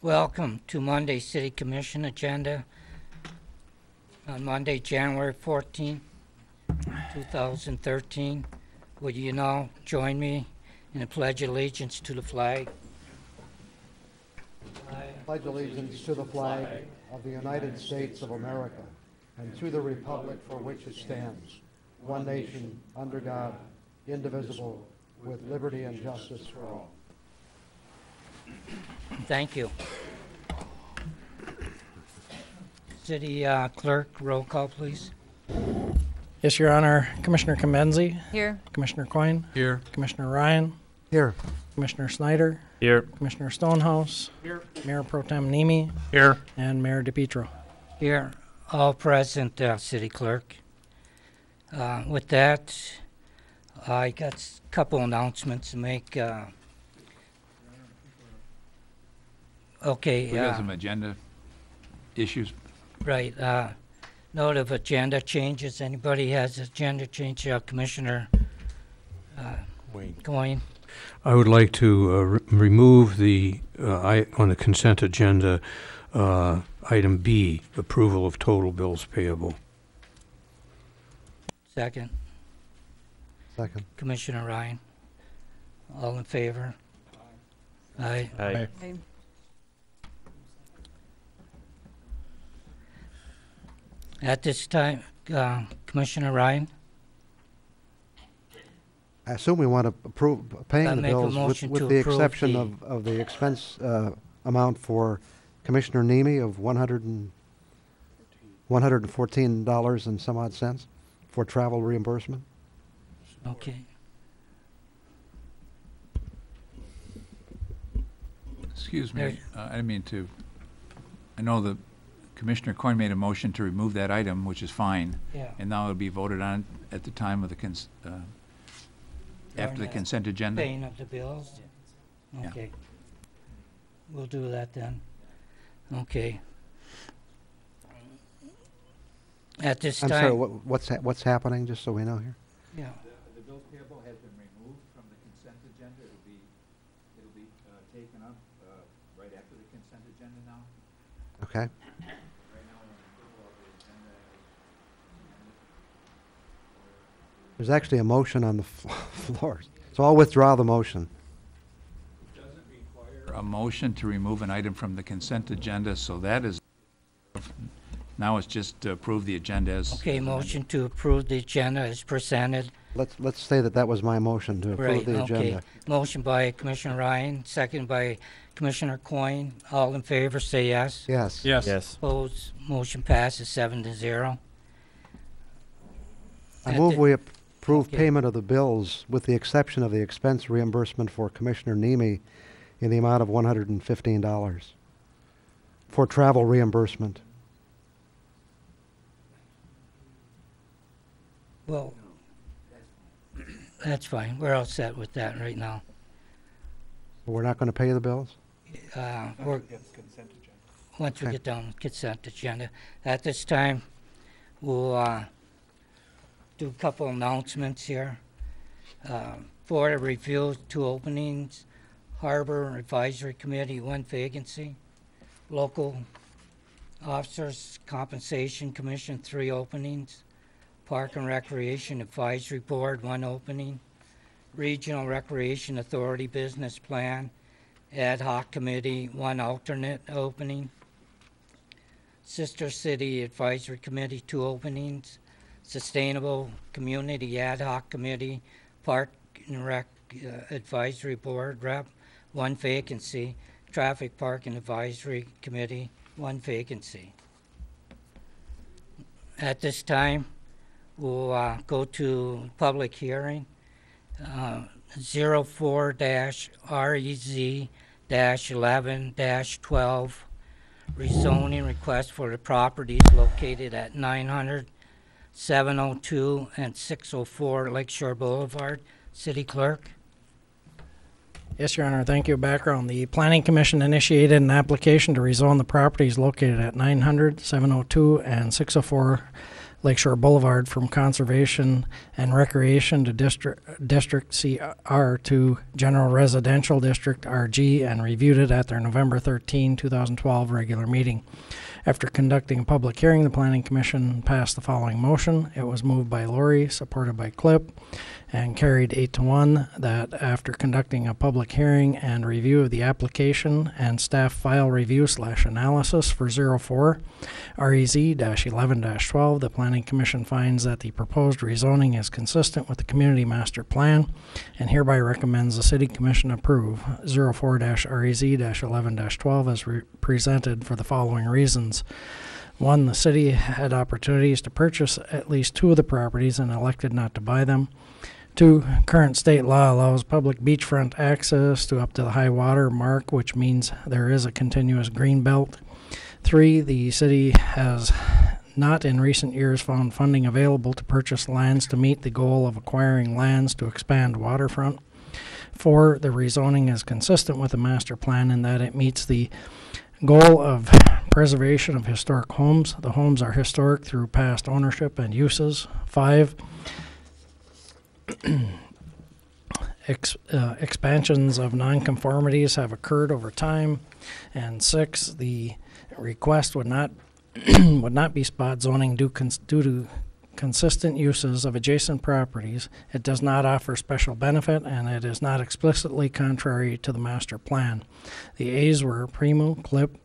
Welcome to Monday City Commission agenda on Monday, January 14, 2013. Would you now join me in a pledge of allegiance to the flag? I pledge allegiance to the flag of the United States of America and to the republic for which it stands, one nation, under God, indivisible, with liberty and justice for all. Thank you. City Clerk, roll call, please. Yes, Your Honor. Commissioner Kamenzi. Here. Commissioner Coyne. Here. Commissioner Ryan. Here. Commissioner Snyder. Here. Commissioner Stonehouse. Here. Mayor Pro Tem Nemi. Here. And Mayor DePietro. Here, all present, City Clerk. With that, I got a couple announcements to make. Okay. We got some agenda issues. Right. Note of agenda changes. Anybody has agenda change? Commissioner Coyne. I would like to remove the on the consent agenda item B, approval of total bills payable. Second. Second. Commissioner Ryan. All in favor? Aye. Aye. Okay. At this time, Commissioner Ryan, I assume we want to approve paying the make a bills motion with to the approve exception the- of the expense amount for Commissioner Nemi of $114 and some odd cents for travel reimbursement. okay. Excuse me, I didn't mean to. I know that Commissioner Coyne made a motion to remove that item, which is fine, Yeah. and now it'll be voted on at the time of the after the consent agenda. Paying of the bills? Yeah. Okay. We'll do that then. Okay. At this I'm time. sorry, what's happening, just so we know here? Yeah. The bills payable has been removed from the consent agenda. It'll be taken up right after the consent agenda now. Okay. Right now, we're in approval of the agenda. There's actually a motion on the floor, so I'll withdraw the motion. Doesn't require a motion to remove an item from the consent agenda, so that is, now it's just to approve the agenda as. Okay, motion to approve the agenda as presented. Let's say that was my motion to approve Right, the okay. agenda. Motion by Commissioner Ryan, second by Commissioner Coyne. All in favor, say yes. Yes. Yes. Opposed, motion passes 7-0. I At move the- we approve Okay. payment of the bills with the exception of the expense reimbursement for Commissioner Nemi in the amount of $115 for travel reimbursement. Well, that's fine. We're all set with that right now. We're not going to pay the bills? Once we Okay. get down to consent agenda. At this time, we'll do a couple announcements here. Board of Review, 2 openings. Harbor Advisory Committee, 1 vacancy. Local Officers Compensation Commission, 3 openings. Park and Recreation Advisory Board, 1 opening. Regional Recreation Authority Business Plan Ad Hoc Committee, 1 alternate opening. Sister City Advisory Committee, 2 openings. Sustainable Community Ad Hoc Committee, Park and Rec Advisory Board Rep, 1 vacancy. Traffic Park and Advisory Committee, 1 vacancy. At this time, we'll go to public hearing. 04-REZ-11-12 rezoning request for the properties located at 900, 702, and 604 Lakeshore Boulevard. City Clerk. Yes, Your Honor. Thank you. Background. The Planning Commission initiated an application to rezone the properties located at 900, 702, and 604 Lakeshore Boulevard from Conservation and Recreation to District CR to General Residential District RG, and reviewed it at their November 13, 2012 regular meeting. After conducting a public hearing, the Planning Commission passed the following motion. It was moved by Lori, supported by Clip, and carried 8-1 that after conducting a public hearing and review of the application and staff file review / analysis for 04 REZ-11-12, the Planning Commission finds that the proposed rezoning is consistent with the Community Master Plan and hereby recommends the City Commission approve 04 REZ-11-12 as presented for the following reasons. 1, the city had opportunities to purchase at least 2 of the properties and elected not to buy them. 2, current state law allows public beachfront access to up to the high water mark, which means there is a continuous green belt. 3, the city has not in recent years found funding available to purchase lands to meet the goal of acquiring lands to expand waterfront. 4, the rezoning is consistent with the master plan in that it meets the goal of preservation of historic homes. The homes are historic through past ownership and uses. 5, expansions of nonconformities have occurred over time. And 6, the request would not be spot zoning due to consistent uses of adjacent properties. It does not offer special benefit, and it is not explicitly contrary to the master plan. The A's were Primo, Clip,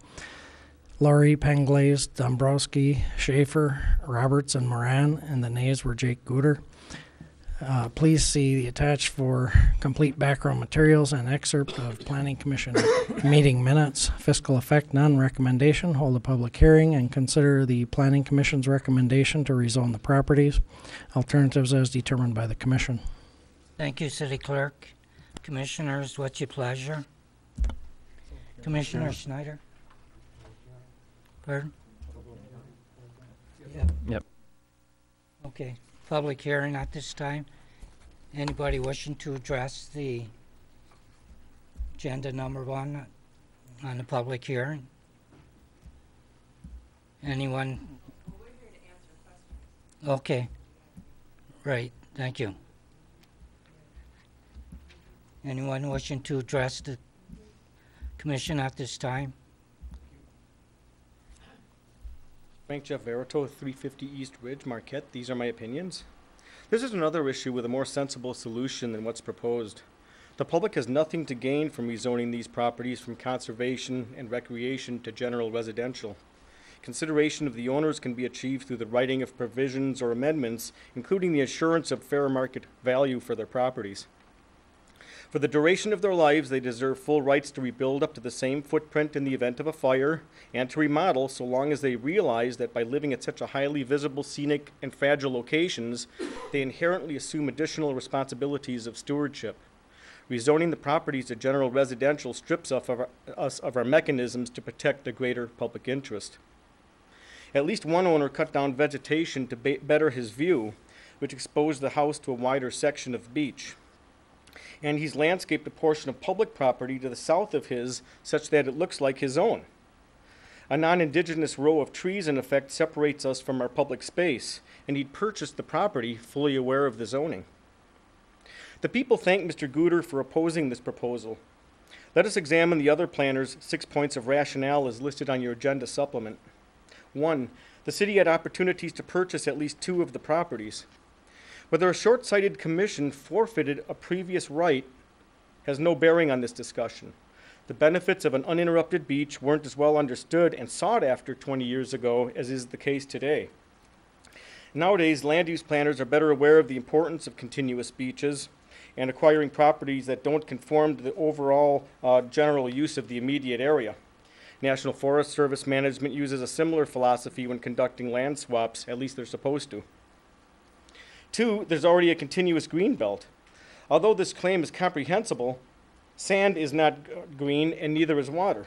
Laurie, Penglaze, Dombrowski, Schaefer, Roberts, and Moran, and the nays were Jake Gooder. Please see the attached for complete background materials and excerpt of Planning Commission meeting minutes. Fiscal effect none. Recommendation: hold a public hearing and consider the Planning Commission's recommendation to rezone the properties. Alternatives as determined by the Commission. Thank you, City Clerk. Commissioners, what's your pleasure? Commissioner Schneider? Pardon? Yep. Okay. Public hearing at this time. Anybody wishing to address the agenda number 1 on the public hearing? Anyone? We're here to answer questions. Okay. Right. Thank you. Anyone wishing to address the commission at this time? Frank Jeff Verito, 350 East Ridge, Marquette. These are my opinions. This is another issue with a more sensible solution than what's proposed. The public has nothing to gain from rezoning these properties from conservation and recreation to general residential. Consideration of the owners can be achieved through the writing of provisions or amendments, including the assurance of fair market value for their properties. For the duration of their lives, they deserve full rights to rebuild up to the same footprint in the event of a fire, and to remodel so long as they realize that by living at such a highly visible, scenic, and fragile locations, they inherently assume additional responsibilities of stewardship. Rezoning the properties to general residential strips us of our mechanisms to protect the greater public interest. At least one owner cut down vegetation to better his view, which exposed the house to a wider section of beach. And he's landscaped a portion of public property to the south of his such that it looks like his own. A non-indigenous row of trees, in effect, separates us from our public space, and he'd purchased the property fully aware of the zoning. The people thank Mr. Gooder for opposing this proposal. Let us examine the other planners' 6 points of rationale as listed on your agenda supplement. 1. The city had opportunities to purchase at least 2 of the properties. Whether a short-sighted commission forfeited a previous right has no bearing on this discussion. The benefits of an uninterrupted beach weren't as well understood and sought after 20 years ago as is the case today. Nowadays, land use planners are better aware of the importance of continuous beaches and acquiring properties that don't conform to the overall general use of the immediate area. National Forest Service management uses a similar philosophy when conducting land swaps, at least they're supposed to. 2, there's already a continuous green belt. Although this claim is comprehensible, sand is not green and neither is water.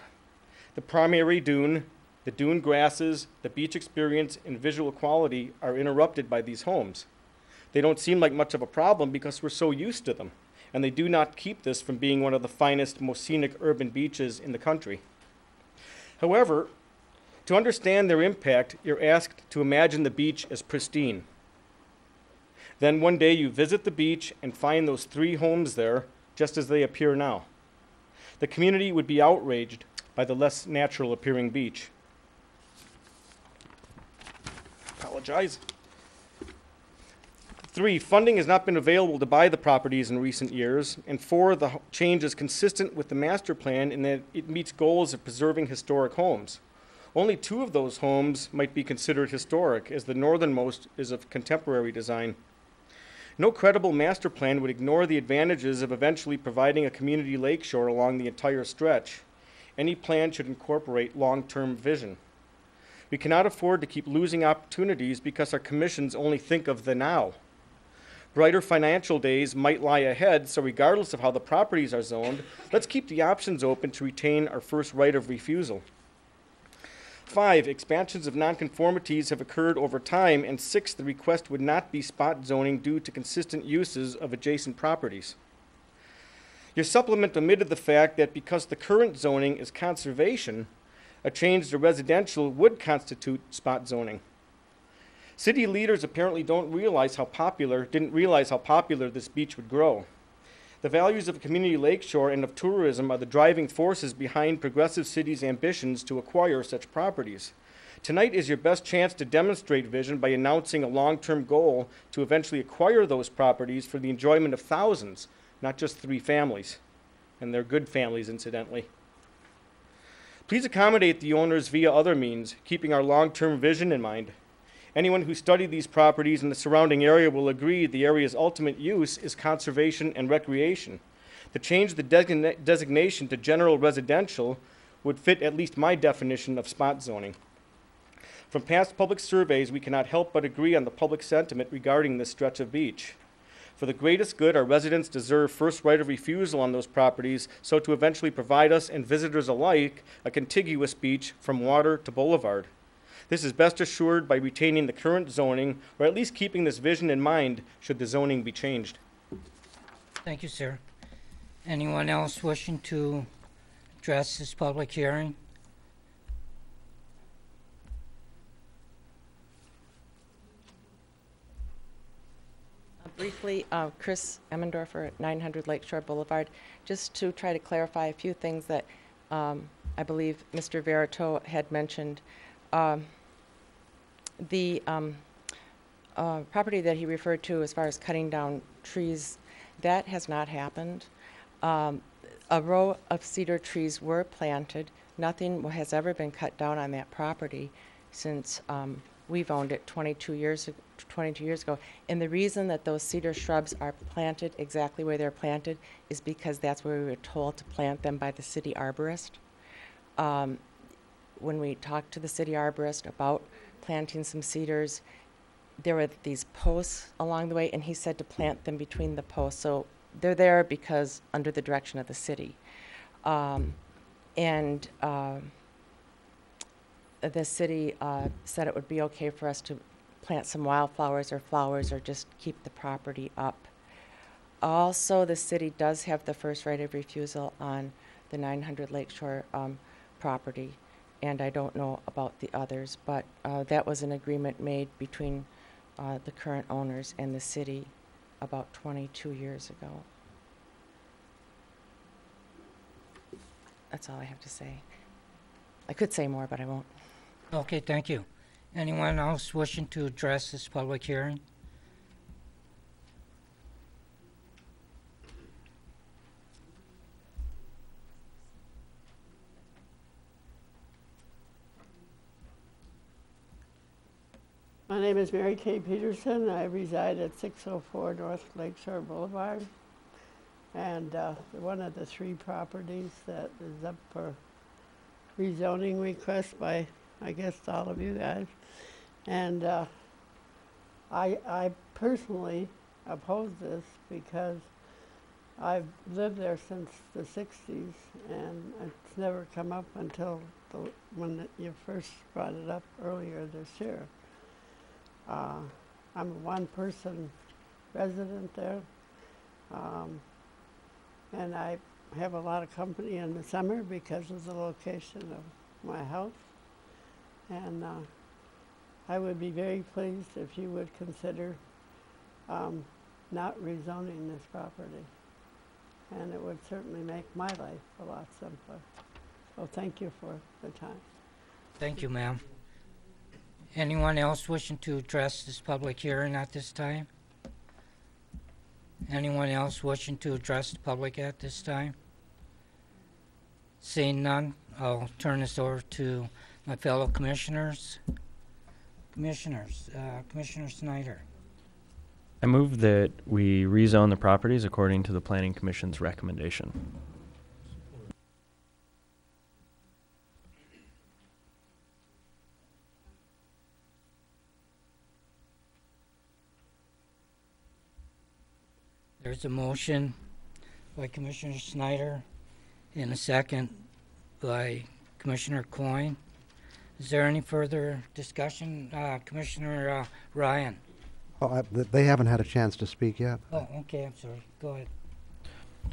The primary dune, the dune grasses, the beach experience, and visual quality are interrupted by these homes. They don't seem like much of a problem because we're so used to them, and they do not keep this from being one of the finest, most scenic urban beaches in the country. However, To understand their impact, you're asked to imagine the beach as pristine. Then one day you visit the beach and find those 3 homes there just as they appear now. The community would be outraged by the less natural appearing beach. Apologize. 3, funding has not been available to buy the properties in recent years. And 4, the change is consistent with the master plan in that it meets goals of preserving historic homes. Only 2 of those homes might be considered historic, as the northernmost is of contemporary design. No credible master plan would ignore the advantages of eventually providing a community lakeshore along the entire stretch. Any plan should incorporate long-term vision. We cannot afford to keep losing opportunities because our commissions only think of the now. Brighter financial days might lie ahead, so regardless of how the properties are zoned, let's keep the options open to retain our first right of refusal. 5, expansions of nonconformities have occurred over time, and 6, the request would not be spot zoning due to consistent uses of adjacent properties. Your supplement omitted the fact that because the current zoning is conservation, a change to residential would constitute spot zoning. City leaders apparently didn't realize how popular this beach would grow. The values of a community lakeshore and of tourism are the driving forces behind progressive cities' ambitions to acquire such properties. Tonight is your best chance to demonstrate vision by announcing a long-term goal to eventually acquire those properties for the enjoyment of thousands, not just 3 families. And they're good families, incidentally. Please accommodate the owners via other means, keeping our long-term vision in mind. Anyone who studied these properties in the surrounding area will agree the area's ultimate use is conservation and recreation. To change the designation to general residential would fit at least my definition of spot zoning. From past public surveys, we cannot help but agree on the public sentiment regarding this stretch of beach. For the greatest good, our residents deserve first right of refusal on those properties, so to eventually provide us and visitors alike a contiguous beach from water to Boulevard. This is best assured by retaining the current zoning, or at least keeping this vision in mind should the zoning be changed. Thank you, sir. Anyone else wishing to address this public hearing? Briefly, Chris Emmendorfer at 900 Lakeshore Boulevard, just to try to clarify a few things that I believe Mr. Verito had mentioned. The property that he referred to as far as cutting down trees, that has not happened. A row of cedar trees were planted. Nothing has ever been cut down on that property since we've owned it 22 years ago. And the reason that those cedar shrubs are planted exactly where they're planted is because that's where we were told to plant them by the city arborist. When we talked to the city arborist about planting some cedars, there were these posts along the way, and he said to plant them between the posts. So they're there because under the direction of the city. The city said it would be okay for us to plant some wildflowers or flowers or just keep the property up. Also, the city does have the first right of refusal on the 900 Lakeshore property, and I don't know about the others, but that was an agreement made between the current owners and the city about 22 years ago. That's all I have to say. I could say more, but I won't. Okay, thank you. Anyone else wishing to address this public hearing? My name is Mary Kay Peterson. I reside at 604 North Lakeshore Boulevard. And one of the 3 properties that is up for rezoning request by, I guess, all of you guys. And I personally oppose this because I've lived there since the 60s, and it's never come up until when you first brought it up earlier this year. I'm a one-person resident there, and I have a lot of company in the summer because of the location of my house. And I would be very pleased if you would consider not rezoning this property. And it would certainly make my life a lot simpler. So thank you for the time. Thank you, ma'am. Anyone else wishing to address this public hearing at this time? Anyone else wishing to address the public at this time? Seeing none, I'll turn this over to my fellow commissioners. Commissioner Snyder. I move that we rezone the properties according to the Planning Commission's recommendation. There's a motion by Commissioner Snyder and a second by Commissioner Coyne. Is there any further discussion? Commissioner Ryan. Oh, they haven't had a chance to speak yet. Oh, okay, I'm sorry. Go ahead.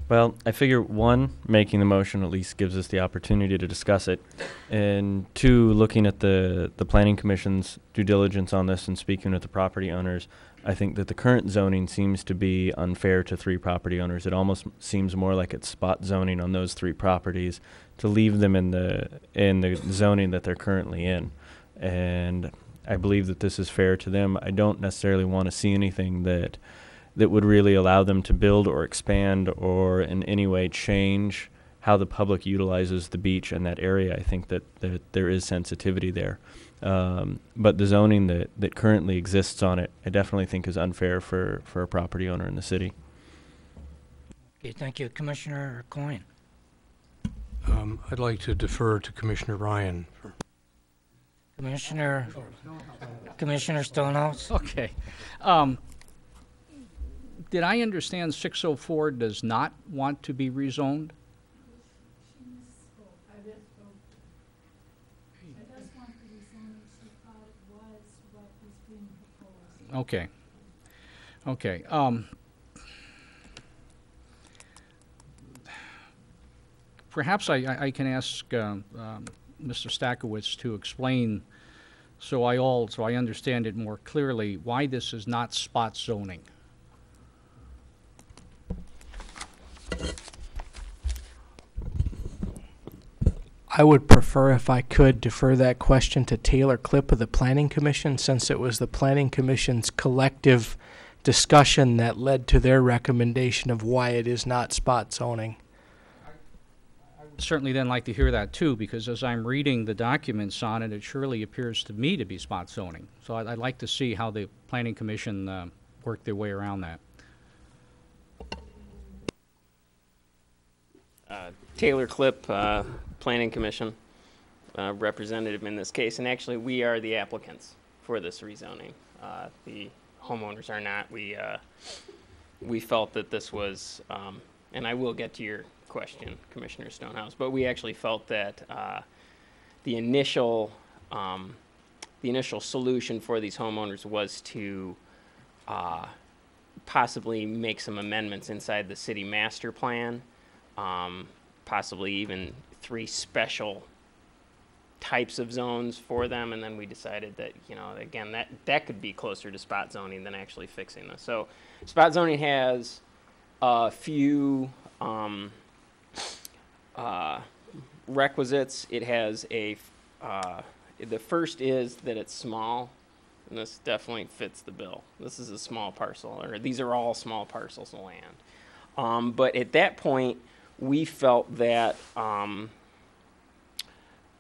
Well, I figure, one, making the motion at least gives us the opportunity to discuss it, and two, looking at the Planning Commission's due diligence on this and speaking with the property owners, I think that the current zoning seems to be unfair to 3 property owners. It almost seems more like it's spot zoning on those 3 properties to leave them in the zoning that they're currently in. And I believe that this is fair to them. I don't necessarily want to see anything that would really allow them to build or expand or in any way change how the public utilizes the beach and that area. I think that there is sensitivity there. But the zoning that currently exists on it, I definitely think is unfair for a property owner in the city. Okay, thank you. Commissioner Coyne. I'd like to defer to Commissioner Ryan. Commissioner Stonehouse. Okay. Did I understand 604 does not want to be rezoned? Okay. Okay. Perhaps I can ask Mr. Stakowitz to explain so I understand it more clearly why this is not spot zoning. I would prefer, if I could, defer that question to Taylor Klipp of the Planning Commission, since it was the Planning Commission's collective discussion that led to their recommendation of why it is not spot zoning. I would certainly then like to hear that too, because as I'm reading the documents on it, it surely appears to me to be spot zoning. So I'd like to see how the Planning Commission worked their way around that. Taylor Klipp, Planning Commission representative in this case, and actually we are the applicants for this rezoning. The homeowners are not. We felt that this was, and I will get to your question, Commissioner Stonehouse, but we actually felt that the initial solution for these homeowners was to possibly make some amendments inside the city master plan. Possibly even 3 special types of zones for them, and then we decided that, you know, again, that could be closer to spot zoning than actually fixing this. So spot zoning has a few requisites. It has the first is that it's small, and this definitely fits the bill. This is a small parcel, or these are all small parcels of land. But at that point, we felt that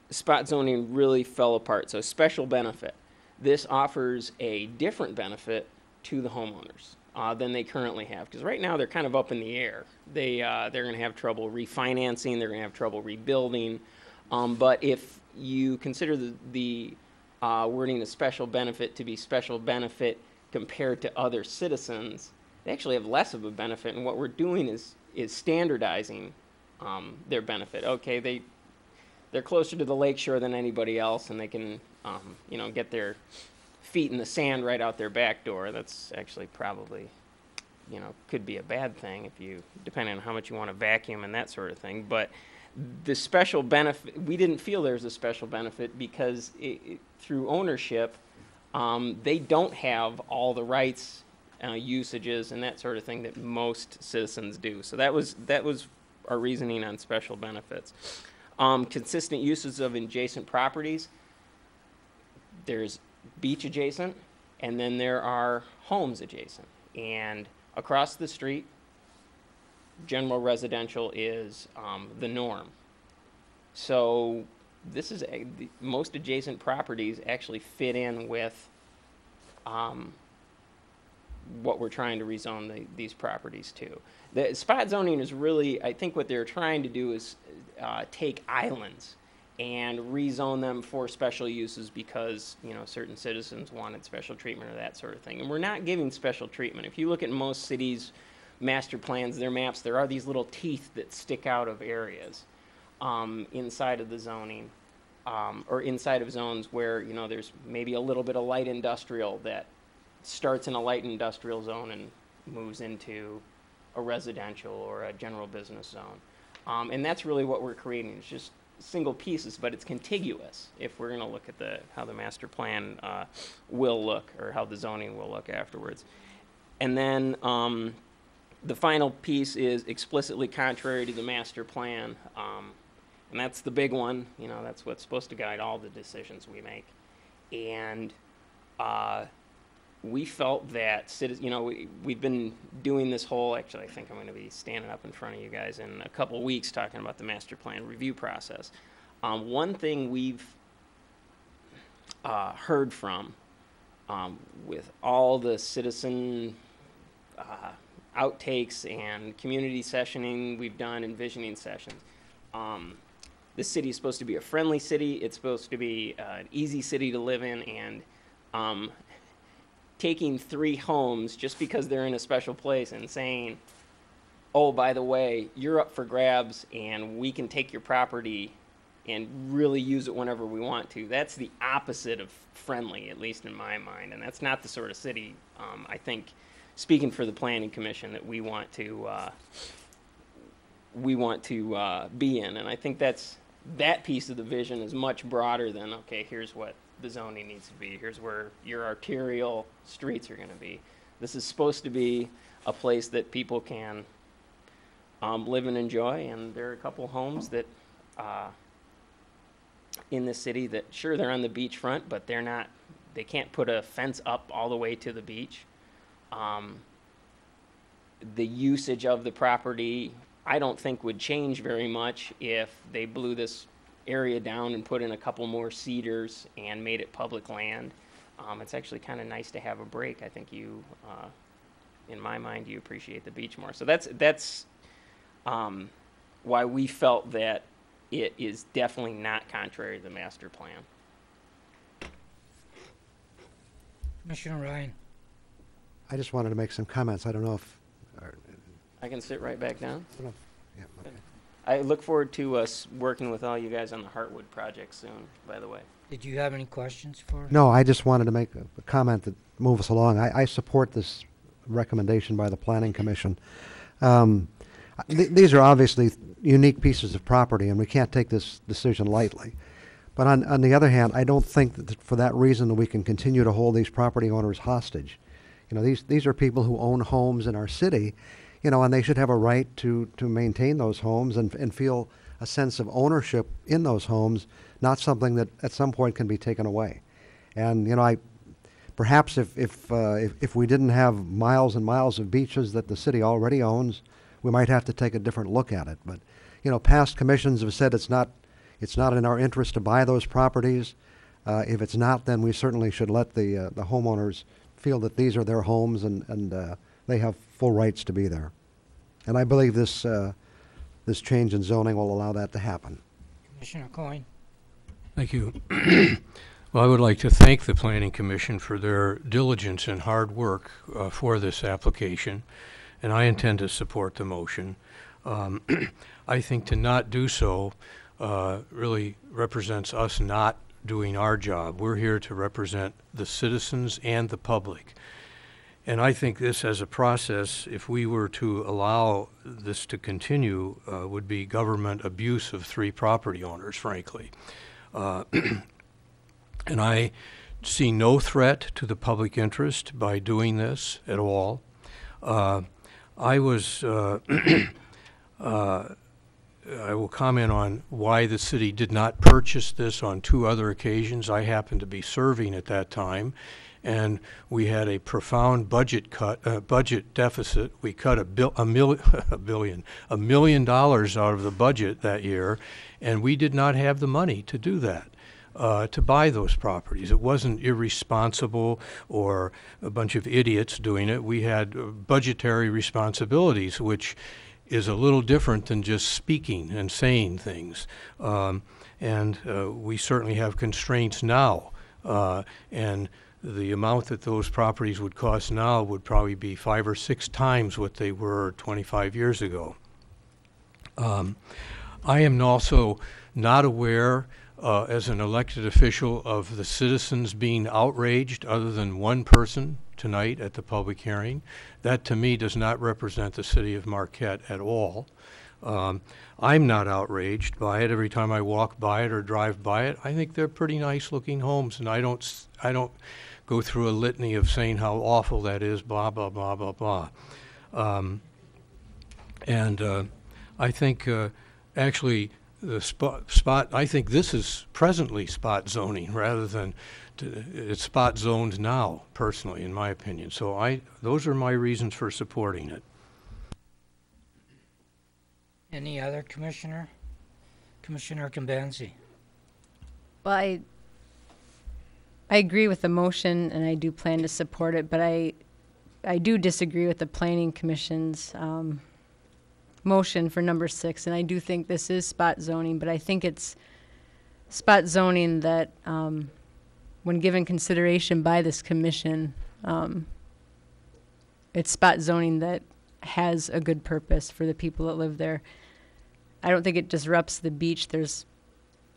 spot zoning really fell apart. So special benefit. This offers a different benefit to the homeowners than they currently have. Because right now they're kind of up in the air. They're going to have trouble refinancing. They're going to have trouble rebuilding. But if you consider the wording of special benefit to be special benefit compared to other citizens, they actually have less of a benefit. And what we're doing is standardizing their benefit. Okay, they're closer to the lakeshore than anybody else, and they can, get their feet in the sand right out their back door. That's actually probably, could be a bad thing depending on how much you want to vacuum and that sort of thing. But The special benefit, we didn't feel there's a special benefit because through ownership, they don't have all the rights, usages, and that sort of thing that most citizens do. So that was our reasoning on special benefits. Consistent uses of adjacent properties. There's beach adjacent, and then there are homes adjacent. And across the street, general residential is the norm. So this is most adjacent properties actually fit in with what we're trying to rezone these properties to. The spot zoning is really, I think what they're trying to do is take islands and rezone them for special uses because, you know, certain citizens wanted special treatment or that sort of thing. And we're not giving special treatment. If you look at most cities' master plans, their maps, there are these little teeth that stick out of areas inside of the zoning or inside of zones where, you know, there's maybe a little bit of light industrial that starts in a light industrial zone and moves into a residential or a general business zone. And that's really what we're creating. It's just single pieces, but it's contiguous if we're going to look at how the master plan will look or how the zoning will look afterwards. And then the final piece is explicitly contrary to the master plan. And that's the big one. You know, that's what's supposed to guide all the decisions we make. And we felt that, you know, we've been doing this whole, actually I think I'm going to be standing up in front of you guys in a couple of weeks talking about the master plan review process. One thing we've heard from with all the citizen outtakes and community sessioning we've done and visioning sessions, this city is supposed to be a friendly city. It's supposed to be an easy city to live in, and taking 3 homes just because they're in a special place and saying, oh, by the way, you're up for grabs and we can take your property and really use it whenever we want to. That's the opposite of friendly, at least in my mind. And that's not the sort of city, I think, speaking for the Planning Commission, that we want to be in. And I think that piece of the vision is much broader than, okay, here's what the zoning needs to be. Here's where your arterial streets are going to be. This is supposed to be a place that people can live and enjoy, and there are a couple homes that in the city that, sure, they're on the beachfront, but they can't put a fence up all the way to the beach. The usage of the property, I don't think would change very much if they blew this area down and put in a couple more cedars and made it public land. It's actually kind of nice to have a break. I think you, in my mind, you appreciate the beach more. So that's why we felt that it is definitely not contrary to the master plan. Commissioner Ryan. I just wanted to make some comments. I don't know if... I can sit right back down. Yeah, okay. I look forward to us working with all you guys on the Heartwood project soon, by the way. Did you have any questions for us? No, I just wanted to make a comment that moves us along. I support this recommendation by the Planning Commission. These are obviously unique pieces of property, and we can't take this decision lightly. But on the other hand, I don't think that for that reason that we can continue to hold these property owners hostage. You know, these are people who own homes in our city, you know, and they should have a right to maintain those homes and feel a sense of ownership in those homes, not something that at some point can be taken away. And, you know, perhaps if we didn't have miles and miles of beaches that the city already owns, we might have to take a different look at it. But, you know, past commissions have said it's not in our interest to buy those properties. If it's not, then we certainly should let the homeowners feel that these are their homes and they have full rights to be there. And I believe this change in zoning will allow that to happen. Commissioner Coyne. Thank you. Well, I would like to thank the Planning Commission for their diligence and hard work for this application, and I intend to support the motion. I think to not do so really represents us not doing our job. We're here to represent the citizens and the public. And I think this as a process, if we were to allow this to continue, would be government abuse of 3 property owners, frankly. And I see no threat to the public interest by doing this at all. I will comment on why the city did not purchase this on 2 other occasions. I happened to be serving at that time, and we had a profound budget deficit. We cut $1 million out of the budget that year, and we did not have the money to do that. To buy those properties. It wasn't irresponsible or a bunch of idiots doing it. We had budgetary responsibilities, which is a little different than just speaking and saying things. We certainly have constraints now. And the amount that those properties would cost now would probably be 5 or 6 times what they were 25 years ago. I am also not aware as an elected official of the citizens being outraged other than one person tonight at the public hearing. That to me does not represent the city of Marquette at all. I'm not outraged by it every time I walk by it or drive by it. I think they're pretty nice looking homes, and I don't go through a litany of saying how awful that is, blah, blah, blah, blah, blah. I think actually the spot, I think this is presently spot zoning rather than, it's spot zoned now, personally, in my opinion. So those are my reasons for supporting it. Any other commissioner? Commissioner Cambenzi? Well, I agree with the motion, and I do plan to support it, but I do disagree with the Planning Commission's motion for number 6, and I do think this is spot zoning, but I think it's spot zoning that, when given consideration by this commission, it's spot zoning that has a good purpose for the people that live there. I don't think it disrupts the beach. There's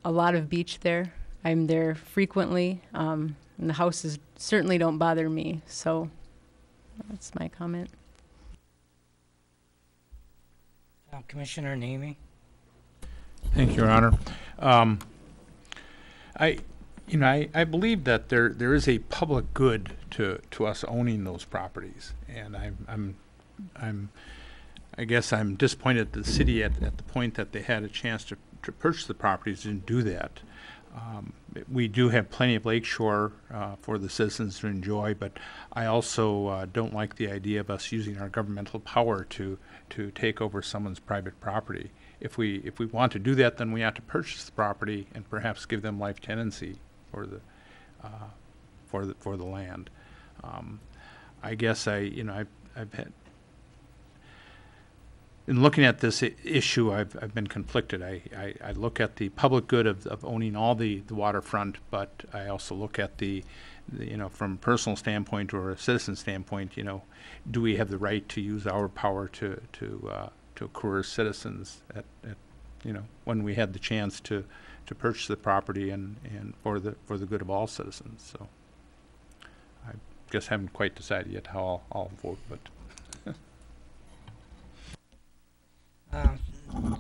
a lot of beach there. I'm there frequently, and the houses certainly don't bother me, so that's my comment. Commissioner Nemi? Thank you, Your Honor. I believe that there is a public good to us owning those properties, and I guess I'm disappointed at the city at the point that they had a chance to purchase the properties and do that. We do have plenty of Lakeshore for the citizens to enjoy, but I also don't like the idea of us using our governmental power to take over someone's private property. If we want to do that, then we have to purchase the property and perhaps give them life tenancy for the land. I guess I've had, in looking at this issue, I've been conflicted. I look at the public good of owning all the waterfront, but I also look at the from a personal standpoint or a citizen standpoint, do we have the right to use our power to coerce citizens at when we had the chance to purchase the property and for the good of all citizens. So I guess I haven't quite decided yet how I'll vote, but.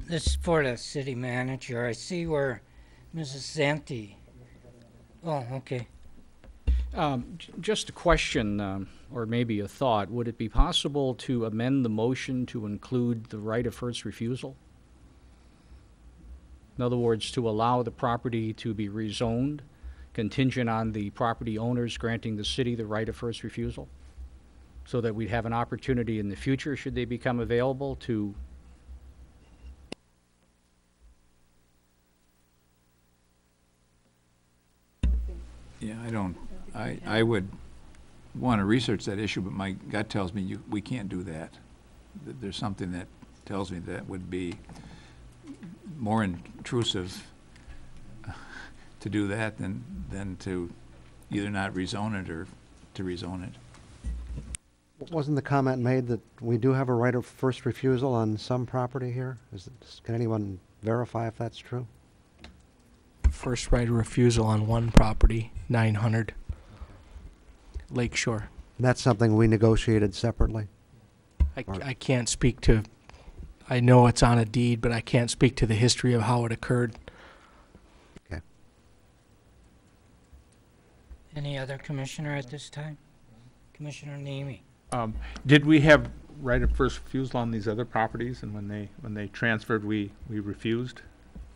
This is for the city manager. I see where Mrs. Zanti. Oh, okay. Just a question, or maybe a thought. Would it be possible to amend the motion to include the right of first refusal? In other words, to allow the property to be rezoned, contingent on the property owners granting the city the right of first refusal, so that we'd have an opportunity in the future, should they become available, to Yeah, I would want to research that issue, but my gut tells me we can't do that. There's something that tells me that would be more intrusive to do that than to either not rezone it or to rezone it. Wasn't the comment made that we do have a right of first refusal on some property here? Can anyone verify if that's true? First right of refusal on one property, 900 Lakeshore. And that's something we negotiated separately. I can't speak to, I know it's on a deed, but I can't speak to the history of how it occurred. Okay. Any other commissioner at this time? Commissioner Nemi? Did we have right of first refusal on these other properties, and when they transferred, we refused?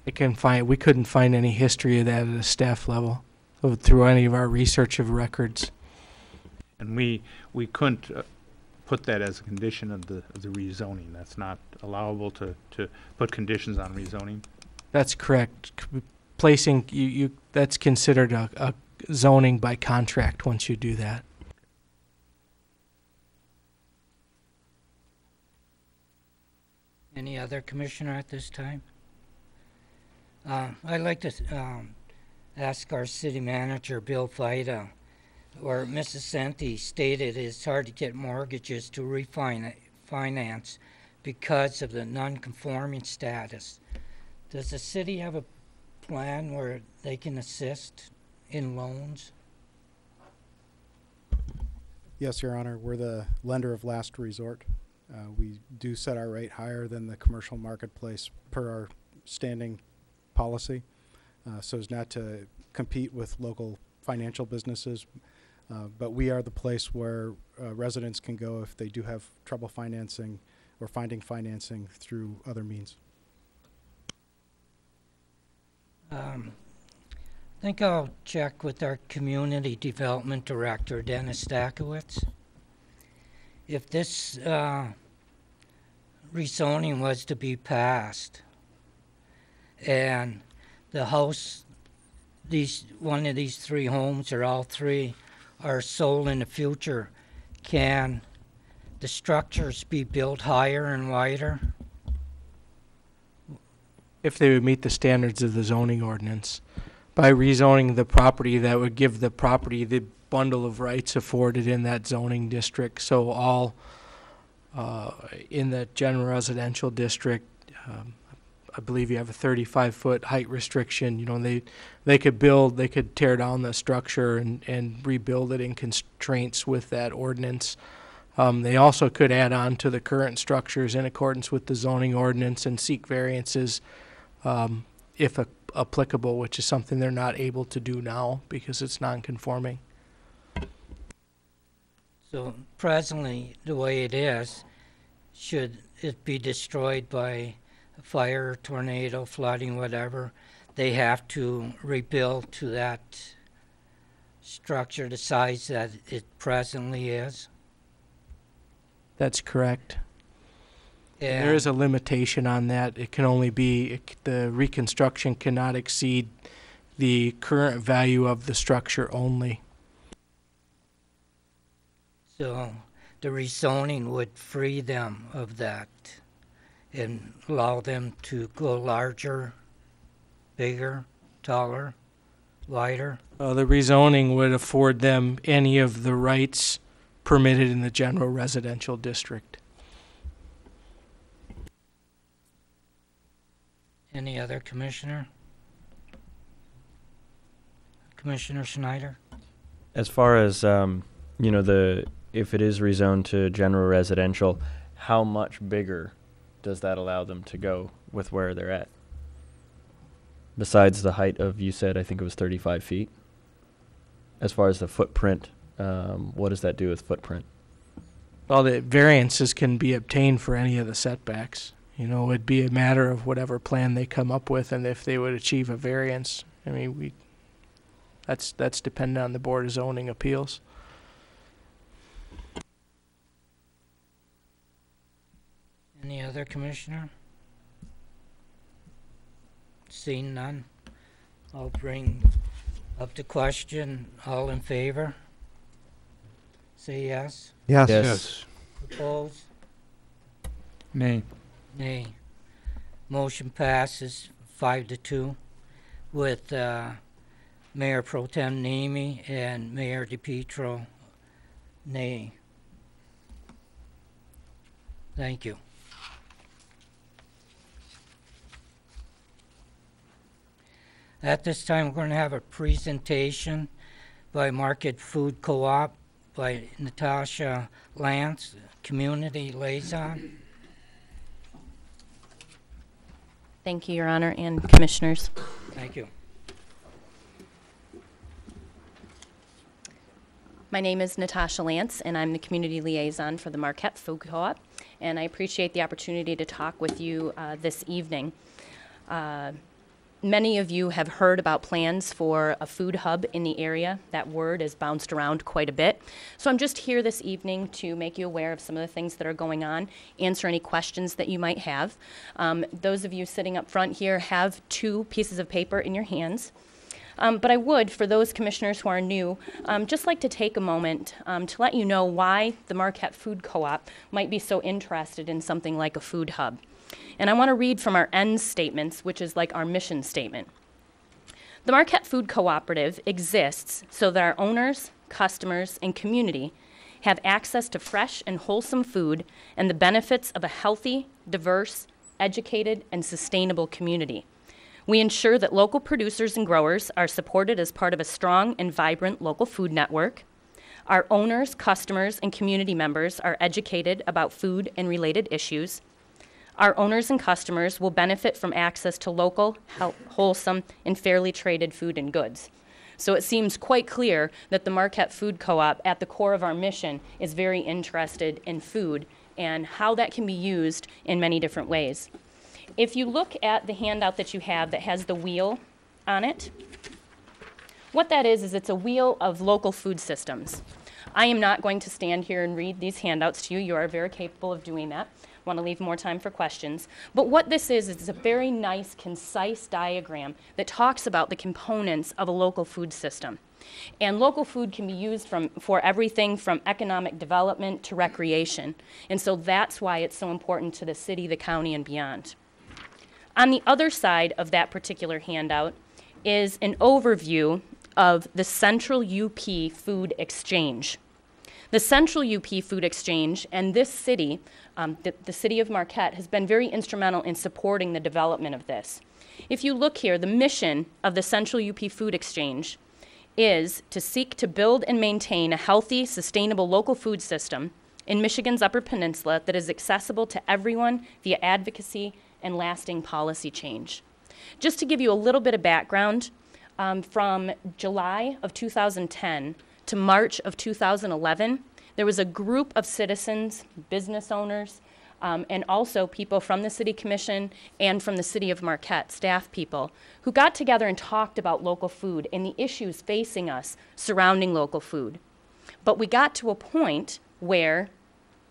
We couldn't find any history of that at a staff level through any of our research of records. And we couldn't put that as a condition of the rezoning. That's not allowable to put conditions on rezoning. That's correct. Placing that's considered a zoning by contract once you do that. Any other commissioner at this time? I'd like to ask our city manager, Bill Fida, or Mrs. Senti stated it's hard to get mortgages to refinance because of the non-conforming status. Does the city have a plan where they can assist in loans? Yes, Your Honor. We're the lender of last resort. We do set our rate higher than the commercial marketplace per our standing policy, so as not to compete with local financial businesses. But we are the place where residents can go if they do have trouble financing or finding financing through other means. I think I'll check with our community development director, Dennis Stakowitz. If this rezoning was to be passed and the house, one of these three homes or all three are sold in the future, can the structures be built higher and wider? If they would meet the standards of the zoning ordinance. By rezoning the property, that would give the property the bundle of rights afforded in that zoning district. So all in the general residential district, I believe you have a 35-foot height restriction. You know, they could tear down the structure and rebuild it in constraints with that ordinance. They also could add on to the current structures in accordance with the zoning ordinance and seek variances if applicable, which is something they're not able to do now because it's non-conforming. So presently, the way it is, should it be destroyed by a fire, tornado, flooding, whatever, they have to rebuild to that structure the size that it presently is? That's correct. And there is a limitation on that. It can only be, the reconstruction cannot exceed the current value of the structure only. So the rezoning would free them of that and allow them to go larger, bigger, taller, wider? The rezoning would afford them any of the rights permitted in the general residential district. Any other commissioner? Commissioner Schneider? As far as, you know, if it is rezoned to general residential, how much bigger does that allow them to go with where they're at? Besides the height of, you said, I think it was 35 feet. As far as the footprint, what does that do with footprint? Well, the variances can be obtained for any of the setbacks. You know, it'd be a matter of whatever plan they come up with and if they would achieve a variance. I mean, that's dependent on the Board of Zoning Appeals. Any other commissioner? Seeing none, I'll bring up the question. All in favor? Say yes. Yes. Yes. Opposed? Nay. Nay. Motion passes 5-2 with Mayor Pro Tem Nemi and Mayor DePietro nay. Thank you. At this time, we're going to have a presentation by Marquette Food Co-op by Natasha Lantz, Community Liaison. Thank you, Your Honor, and Commissioners. Thank you. My name is Natasha Lantz, and I'm the Community Liaison for the Marquette Food Co-op, and I appreciate the opportunity to talk with you this evening. Many of you have heard about plans for a food hub in the area. That word has bounced around quite a bit. So I'm just here this evening to make you aware of some of the things that are going on, answer any questions that you might have. Those of you sitting up front here have 2 pieces of paper in your hands. But I would, for those commissioners who are new, just like to take a moment to let you know why the Marquette Food Co-op might be so interested in something like a food hub. And I want to read from our end statements, which is like our mission statement. The Marquette Food Cooperative exists so that our owners, customers, and community have access to fresh and wholesome food and the benefits of a healthy, diverse, educated, and sustainable community. We ensure that local producers and growers are supported as part of a strong and vibrant local food network. Our owners, customers, and community members are educated about food and related issues. Our owners and customers will benefit from access to local, wholesome, and fairly traded food and goods. So it seems quite clear that the Marquette Food Co-op, at the core of our mission, is very interested in food and how that can be used in many different ways. If you look at the handout that you have that has the wheel on it, what that is it's a wheel of local food systems. I am not going to stand here and read these handouts to you. You are very capable of doing that. I want to leave more time for questions. But what this is a very nice, concise diagram that talks about the components of a local food system. And local food can be used for everything from economic development to recreation. And so that's why it's so important to the city, the county, and beyond. On the other side of that particular handout is an overview of the Central UP Food Exchange. The Central UP Food Exchange and this city, the city of Marquette, has been very instrumental in supporting the development of this. If you look here, the mission of the Central UP Food Exchange is to seek to build and maintain a healthy, sustainable local food system in Michigan's Upper Peninsula that is accessible to everyone via advocacy and lasting policy change. Just to give you a little bit of background, from July of 2010 to March of 2011, there was a group of citizens, business owners, and also people from the City Commission and from the City of Marquette, staff people, who got together and talked about local food and the issues facing us surrounding local food. But we got to a point where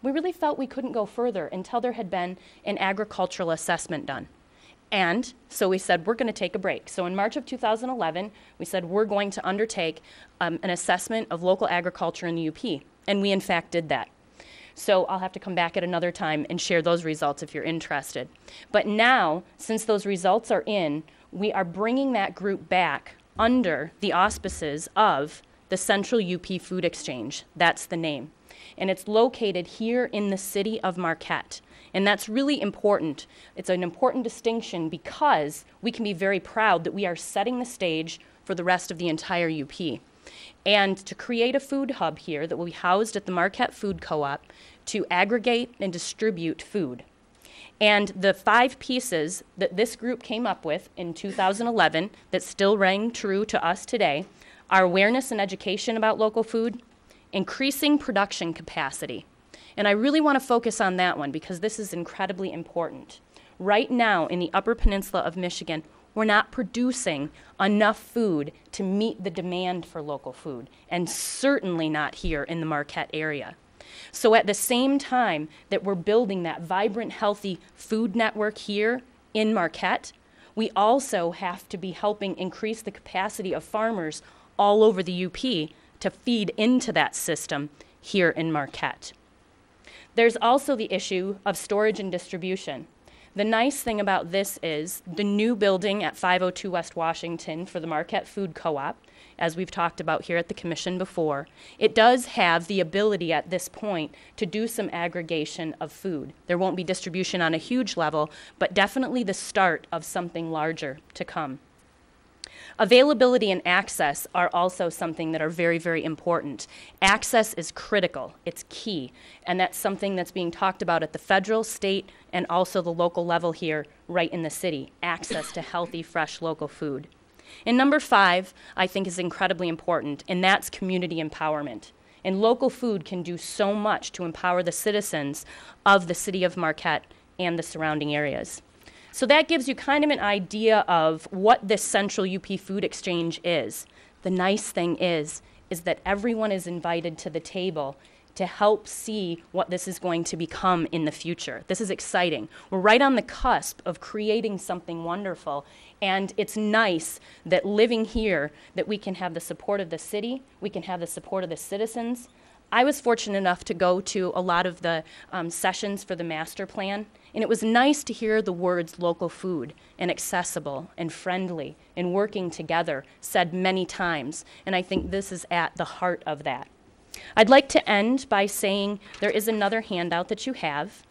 we really felt we couldn't go further until there had been an agricultural assessment done. And so we said, we're going to take a break. So in March of 2011, we said, we're going to undertake an assessment of local agriculture in the UP. And we, in fact, did that. So I'll have to come back at another time and share those results if you're interested. But now, since those results are in, we are bringing that group back under the auspices of the Central UP Food Exchange. That's the name. And it's located here in the city of Marquette. And that's really important. It's an important distinction because we can be very proud that we are setting the stage for the rest of the entire UP. And to create a food hub here that will be housed at the Marquette Food Co-op to aggregate and distribute food. And the 5 pieces that this group came up with in 2011 that still ring true to us today are awareness and education about local food, increasing production capacity. And I really want to focus on that one because this is incredibly important. Right now in the Upper Peninsula of Michigan, we're not producing enough food to meet the demand for local food, and certainly not here in the Marquette area. So at the same time that we're building that vibrant, healthy food network here in Marquette, we also have to be helping increase the capacity of farmers all over the UP to feed into that system here in Marquette. There's also the issue of storage and distribution. The nice thing about this is the new building at 502 West Washington for the Marquette Food Co-op, as we've talked about here at the Commission before, it does have the ability at this point to do some aggregation of food. There won't be distribution on a huge level, but definitely the start of something larger to come. Availability and access are also something that are very, very important. Access is critical, it's key, and that's something that's being talked about at the federal, state, and also the local level here right in the city, access to healthy, fresh, local food. And number 5, I think, is incredibly important, and that's community empowerment. And local food can do so much to empower the citizens of the city of Marquette and the surrounding areas. So that gives you kind of an idea of what this Central UP Food Exchange is. The nice thing is that everyone is invited to the table to help see what this is going to become in the future. This is exciting. We're right on the cusp of creating something wonderful, and it's nice that living here, that we can have the support of the city, we can have the support of the citizens. I was fortunate enough to go to a lot of the sessions for the master plan, and it was nice to hear the words local food and accessible and friendly and working together said many times, and I think this is at the heart of that. I'd like to end by saying there is another handout that you have,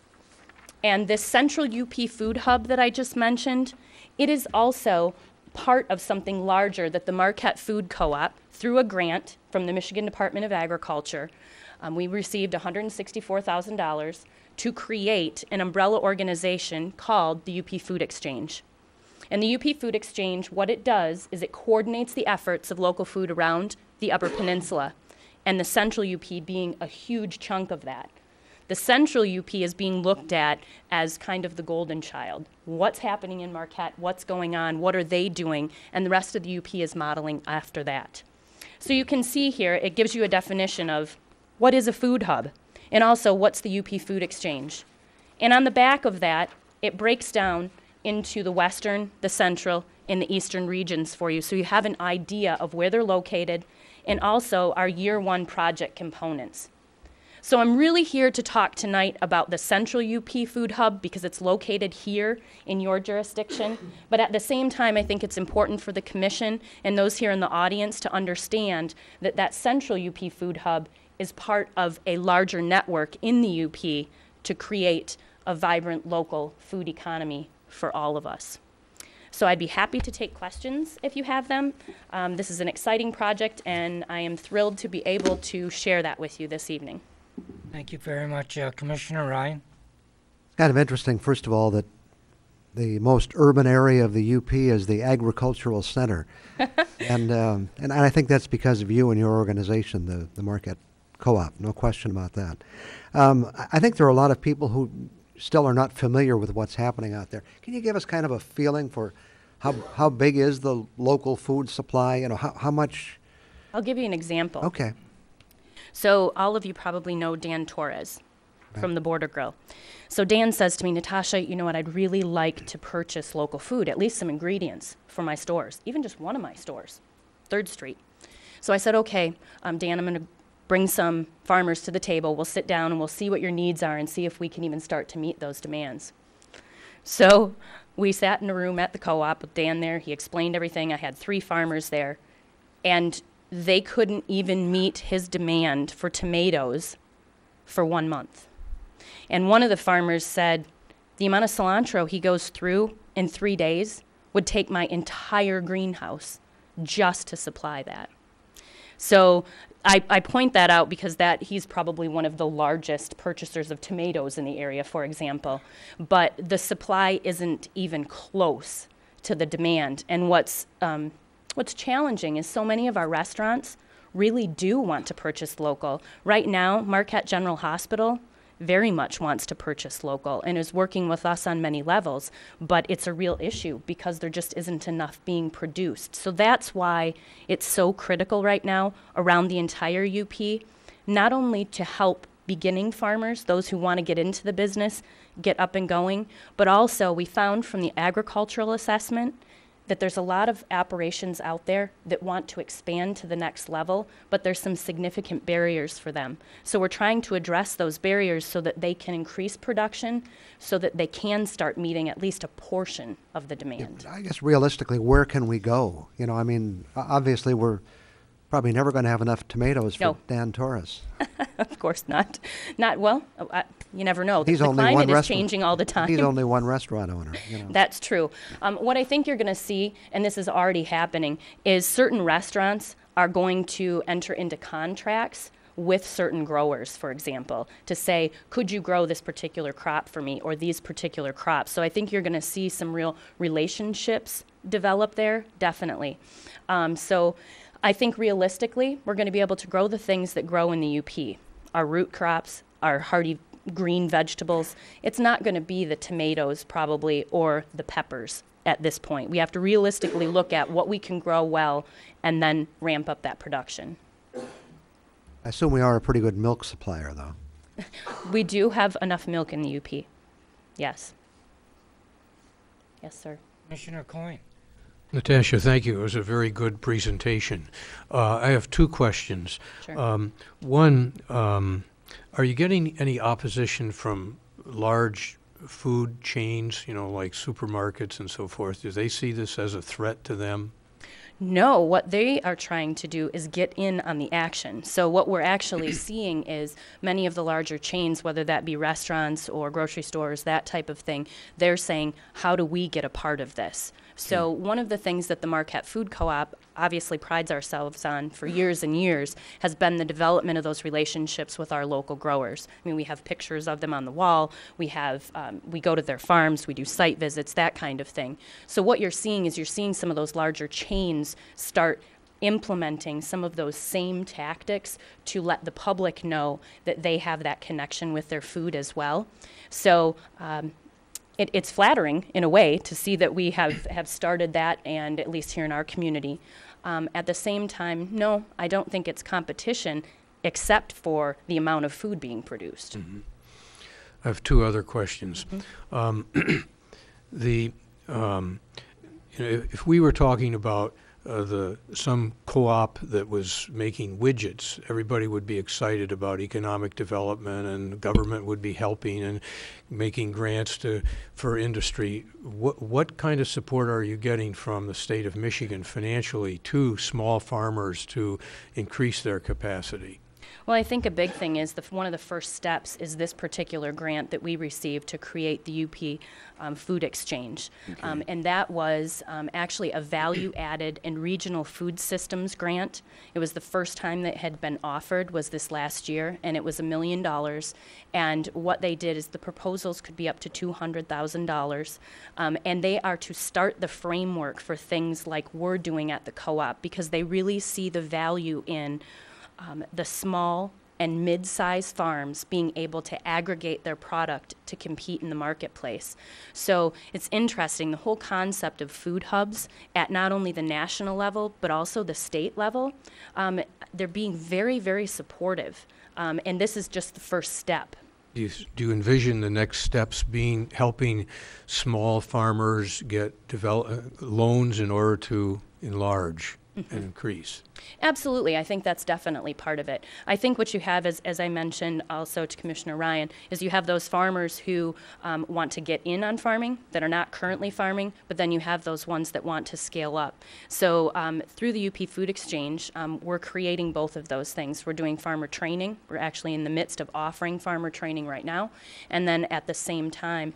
and this Central UP Food Hub that I just mentioned, it is also part of something larger that the Marquette Food Co-op, through a grant from the Michigan Department of Agriculture, we received $164,000 to create an umbrella organization called the UP Food Exchange. And the UP Food Exchange, what it does is it coordinates the efforts of local food around the Upper Peninsula, and the Central UP being a huge chunk of that. The Central UP is being looked at as kind of the golden child. What's happening in Marquette? What's going on? What are they doing? And the rest of the UP is modeling after that. So you can see here, it gives you a definition of what is a food hub, and also what's the UP Food Exchange. And on the back of that, it breaks down into the western, the central, and the eastern regions for you, so you have an idea of where they're located, and also our year 1 project components. So I'm really here to talk tonight about the Central UP Food Hub because it's located here in your jurisdiction, but at the same time I think it's important for the Commission and those here in the audience to understand that that Central UP Food Hub is part of a larger network in the UP to create a vibrant local food economy for all of us. So I'd be happy to take questions if you have them. This is an exciting project, and I am thrilled to be able to share that with you this evening. Thank you very much, Commissioner Ryan. Kind of interesting, first of all, that the most urban area of the UP is the agricultural center. and I think that's because of you and your organization, the Marquette Co-op, no question about that. I think there are a lot of people who still are not familiar with what's happening out there. Can you give us kind of a feeling for how big is the local food supply? You know, how much? I'll give you an example. Okay. So all of you probably know Dan Torres from the Border Grill. So Dan says to me, Natasha, you know what, I'd really like to purchase local food, at least some ingredients for my stores, even just one of my stores, 3rd Street. So I said, okay, Dan, I'm going to bring some farmers to the table. We'll sit down and we'll see what your needs are and see if we can even start to meet those demands. So we sat in a room at the co-op with Dan there. He explained everything. I had 3 farmers there, and they couldn't even meet his demand for tomatoes for 1 month. And one of the farmers said, the amount of cilantro he goes through in 3 days would take my entire greenhouse just to supply that. So I point that out because he's probably one of the largest purchasers of tomatoes in the area, for example. But the supply isn't even close to the demand. And what's challenging is so many of our restaurants really do want to purchase local. Right now, Marquette General Hospital very much wants to purchase local and is working with us on many levels, but it's a real issue because there just isn't enough being produced. So that's why it's so critical right now around the entire UP, not only to help beginning farmers, those who want to get into the business, get up and going, but also we found from the agricultural assessment that there's a lot of operations out there that want to expand to the next level, but there's some significant barriers for them. So we're trying to address those barriers so that they can increase production, so that they can start meeting at least a portion of the demand. I guess realistically, where can we go? You know, I mean, obviously we're probably never going to have enough tomatoes for Dan Torres. Of course not. you never know. He's The only one climate is restaurant. changing all the time. He's only one restaurant owner, you know. That's true. What I think you're going to see, and this is already happening, is certain restaurants are going to enter into contracts with certain growers, for example, to say, could you grow this particular crop for me or these particular crops? So I think you're going to see some real relationships develop there, definitely. So I think realistically, we're going to be able to grow the things that grow in the UP, our root crops, our hardy green vegetables. It's not going to be the tomatoes probably or the peppers at this point. We have to realistically look at what we can grow well and then ramp up that production. I assume we are a pretty good milk supplier, though. We do have enough milk in the UP. Yes. Yes, sir. Commissioner Coyne. Natasha, thank you. It was a very good presentation. I have two questions. Sure. One, are you getting any opposition from large food chains, you know, like supermarkets and so forth? Do they see this as a threat to them? No, what they are trying to do is get in on the action. So what we're actually seeing is many of the larger chains, whether that be restaurants or grocery stores, that type of thing, they're saying, how do we get a part of this? So one of the things that the Marquette Food Co-op obviously prides ourselves on for years and years has been the development of those relationships with our local growers. I mean, we have pictures of them on the wall. We have, we go to their farms, we do site visits, that kind of thing. So what you're seeing is you're seeing some of those larger chains start implementing some of those same tactics to let the public know that they have that connection with their food as well. So it's flattering in a way to see that we have started that, and at least here in our community. At the same time, no, I don't think it's competition except for the amount of food being produced. Mm-hmm. I have two other questions. Mm-hmm. If we were talking about some co-op that was making widgets, everybody would be excited about economic development, and the government would be helping and making grants for industry. What kind of support are you getting from the state of Michigan financially to small farmers to increase their capacity? Well, I think a big thing is one of the first steps is this particular grant that we received to create the UP Food Exchange. Okay. And that was actually a value-added and regional food systems grant. It was the first time that had been offered was this last year, and it was $1 million. And what they did is the proposals could be up to $200,000. And they are to start the framework for things like we're doing at the co-op, because they really see the value in the small and mid-sized farms being able to aggregate their product to compete in the marketplace. So it's interesting, the whole concept of food hubs at not only the national level, but also the state level, they're being very, very supportive. And this is just the first step. Do you envision the next steps being helping small farmers get loans in order to enlarge and increase? Absolutely. I think that's definitely part of it. I think what you have is, as I mentioned also to Commissioner Ryan, is you have those farmers who want to get in on farming that are not currently farming, but then you have those ones that want to scale up. So through the UP Food Exchange, we're creating both of those things. We're doing farmer training. We're actually in the midst of offering farmer training right now. And then at the same time,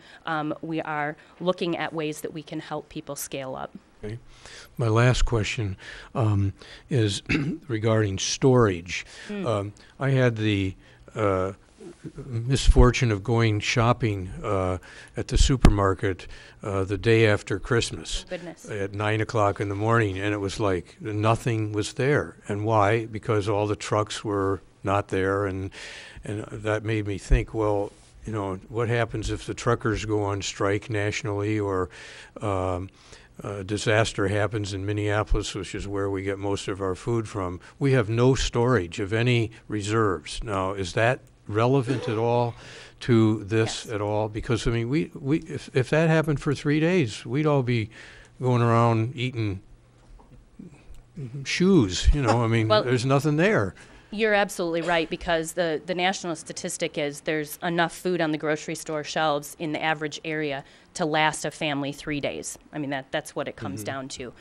we are looking at ways that we can help people scale up. Okay. My last question is regarding storage. I had the misfortune of going shopping at the supermarket the day after Christmas at 9 o'clock in the morning, and it was like nothing was there. And why? Because all the trucks were not there, and that made me think, well, you know, what happens if the truckers go on strike nationally, or disaster happens in Minneapolis, which is where we get most of our food from? We have no storage of any reserves. Now, is that relevant at all to this at all? Because, I mean, if that happened for 3 days, we'd all be going around eating shoes, you know, I mean, Well, there's nothing there. You're absolutely right, because the national statistic is there's enough food on the grocery store shelves in the average area to last a family 3 days. I mean, that's what it comes down to.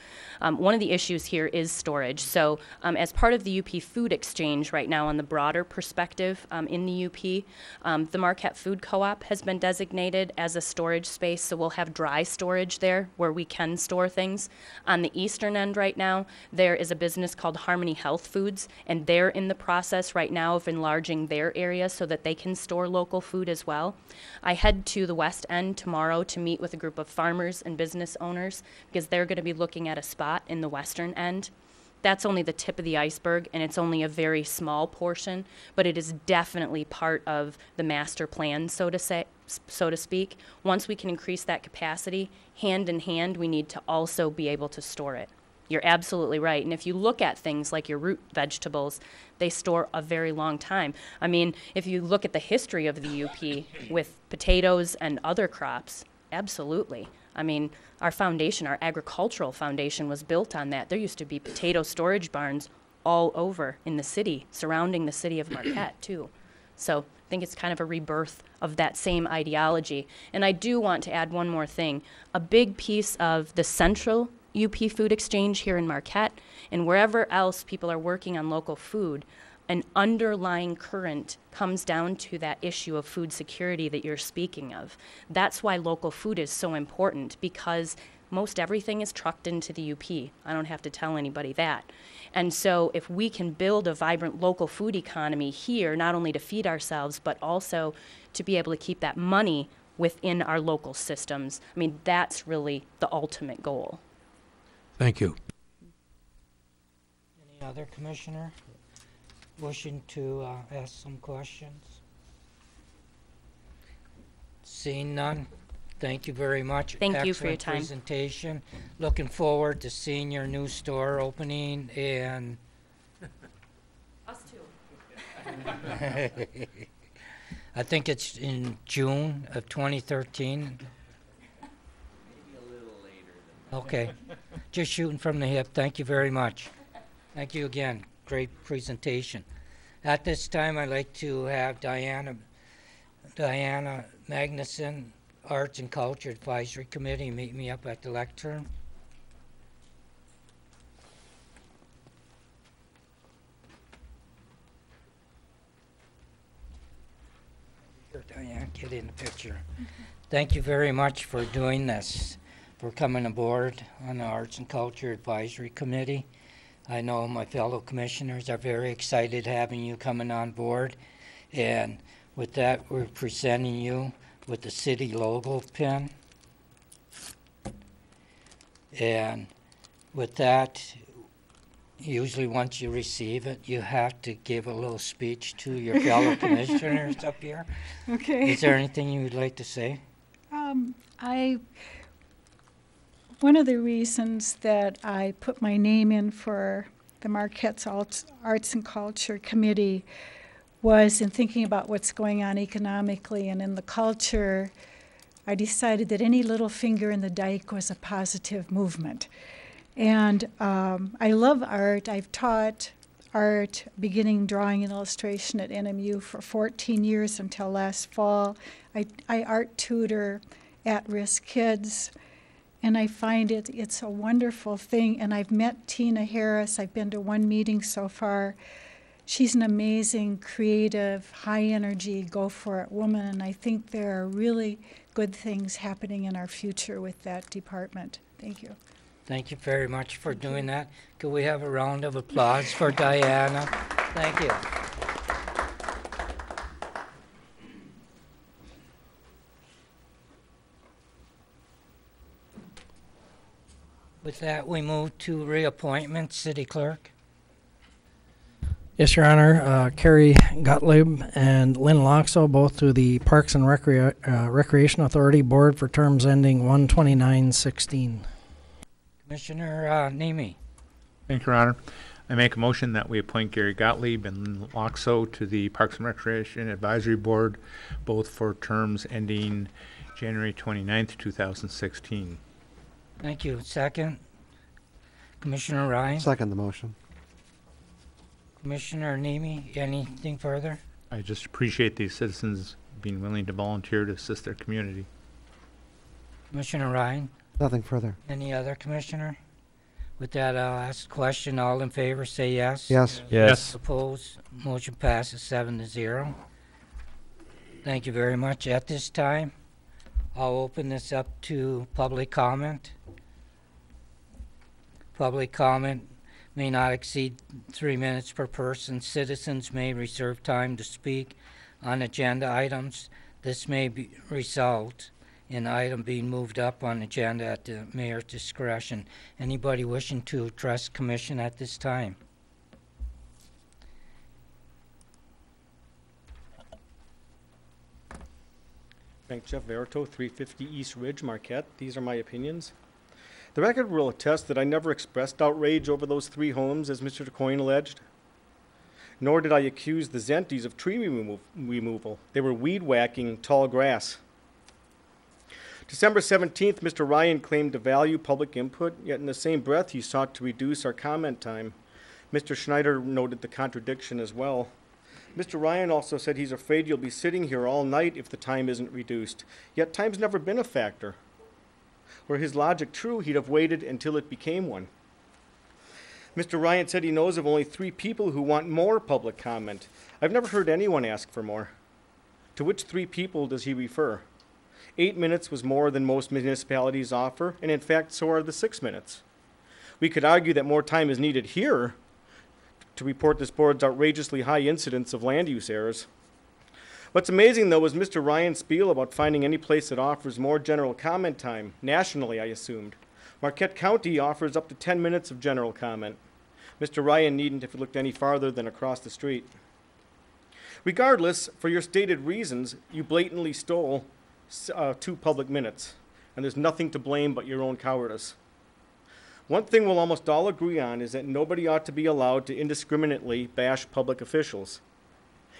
One of the issues here is storage. So as part of the UP food exchange right now on the broader perspective in the UP, the Marquette Food Co-op has been designated as a storage space, so we'll have dry storage there where we can store things. On the eastern end right now, there is a business called Harmony Health Foods, and they're in the process right now of enlarging their area so that they can store local food as well. I head to the west end tomorrow to meet with a group of farmers and business owners because they're going to be looking at a spot in the western end. That's only the tip of the iceberg, and it's only a very small portion, but it is definitely part of the master plan, so to speak. Once we can increase that capacity, hand in hand, we need to also be able to store it. You're absolutely right. And if you look at things like your root vegetables, they store a very long time. I mean, if you look at the history of the UP with potatoes and other crops, absolutely. I mean, our foundation, our agricultural foundation was built on that. There used to be potato storage barns all over in the city, surrounding the city of Marquette, too. So I think it's kind of a rebirth of that same ideology. And I do want to add one more thing. A big piece of the central UP Food Exchange here in Marquette and wherever else people are working on local food, an underlying current comes down to that issue of food security that you're speaking of. That's why local food is so important, because most everything is trucked into the UP. I don't have to tell anybody that. And so if we can build a vibrant local food economy here, not only to feed ourselves, but also to be able to keep that money within our local systems, I mean, that's really the ultimate goal. Thank you. Any other commissioner wishing to ask some questions? Seeing none, thank you very much. Thank you for your time. Excellent presentation. Looking forward to seeing your new store opening and us too. I think it's in June of 2013. Okay, just shooting from the hip. Thank you very much. Thank you again. Great presentation. At this time, I'd like to have Diana Magnuson, Arts and Culture Advisory Committee, meet me up at the lectern. Here, Diana, get in the picture. Thank you very much for doing this, for coming aboard on the Arts and Culture Advisory Committee. I know my fellow commissioners are very excited having you coming on board. And with that, we're presenting you with the city logo pin. And with that, usually once you receive it, you have to give a little speech to your fellow commissioners up here. Okay. Is there anything you would like to say? One of the reasons that I put my name in for the Marquette's Arts and Culture Committee was in thinking about what's going on economically and in the culture. I decided that any little finger in the dike was a positive movement. And I love art. I've taught art, beginning drawing and illustration at NMU for 14 years until last fall. I art tutor at-risk kids. And I find it's a wonderful thing. And I've met Tina Harris. I've been to one meeting so far. She's an amazing, creative, high-energy, go-for-it woman. And I think there are really good things happening in our future with that department. Thank you. Thank you very much for doing that. Could we have a round of applause for Diana? Thank you. With that, we move to reappointment. City Clerk. Yes, Your Honor. Cary Gottlieb and Lynn Laakso, both to the Parks and Recreation Authority Board for terms ending 1/29/16. Commissioner Nemi. Thank you, Your Honor. I make a motion that we appoint Cary Gottlieb and Lynn Laakso to the Parks and Recreation Advisory Board, both for terms ending January 29th, 2016. Thank you. Second. Commissioner Ryan. Second the motion. Commissioner Nemi, anything further? I just appreciate these citizens being willing to volunteer to assist their community. Commissioner Ryan? Nothing further. Any other commissioner? With that, I'll ask the question. All in favor, say yes. Yes. Yes. Opposed? Motion passes 7-0. Thank you very much. At this time, I'll open this up to public comment. Public comment may not exceed 3 minutes per person. Citizens may reserve time to speak on agenda items. This may result in item being moved up on agenda at the mayor's discretion. Anybody wishing to address commission at this time? Frank Jeff Verito, 350 East Ridge, Marquette. These are my opinions. The record will attest that I never expressed outrage over those 3 homes, as Mr. DeCoyne alleged. Nor did I accuse the Zenties of tree removal. They were weed whacking tall grass. December 17th, Mr. Ryan claimed to value public input, yet in the same breath he sought to reduce our comment time. Mr. Schneider noted the contradiction as well. Mr. Ryan also said he's afraid you'll be sitting here all night if the time isn't reduced, yet time's never been a factor. Were his logic true, he'd have waited until it became one. Mr. Ryan said he knows of only 3 people who want more public comment. I've never heard anyone ask for more. To which 3 people does he refer? 8 minutes was more than most municipalities offer, and in fact, so are the 6 minutes. We could argue that more time is needed here to report this board's outrageously high incidence of land use errors. What's amazing, though, is Mr. Ryan's spiel about finding any place that offers more general comment time, nationally, I assumed. Marquette County offers up to 10 minutes of general comment. Mr. Ryan needn't have looked any farther than across the street. Regardless, for your stated reasons, you blatantly stole 2 public minutes, and there's nothing to blame but your own cowardice. One thing we'll almost all agree on is that nobody ought to be allowed to indiscriminately bash public officials,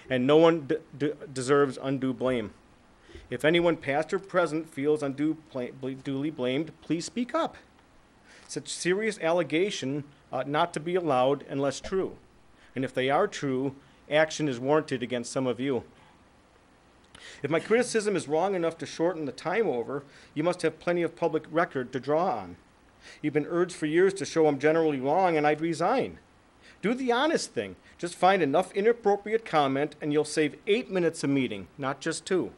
and no one deserves undue blame. If anyone past or present feels unduly blamed, please speak up. Such serious allegation ought not to be allowed unless true, and if they are true, action is warranted against some of you. If my criticism is wrong enough to shorten the time over, you must have plenty of public record to draw on. You've been urged for years to show I'm generally wrong and I'd resign. Do the honest thing. Just find enough inappropriate comment and you'll save 8 minutes a meeting, not just 2.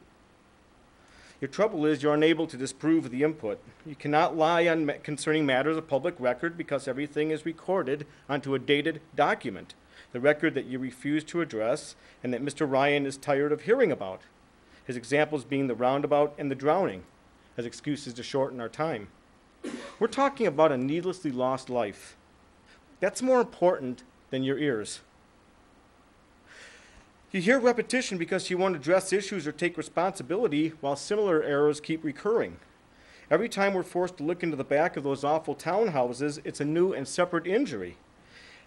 Your trouble is you're unable to disprove the input. You cannot lie on concerning matters of public record because everything is recorded onto a dated document, the record that you refuse to address and that Mr. Ryan is tired of hearing about. His examples being the roundabout and the drowning as excuses to shorten our time. We're talking about a needlessly lost life. That's more important than your ears. You hear repetition because you won't address issues or take responsibility while similar errors keep recurring. Every time we're forced to look into the back of those awful townhouses, it's a new and separate injury.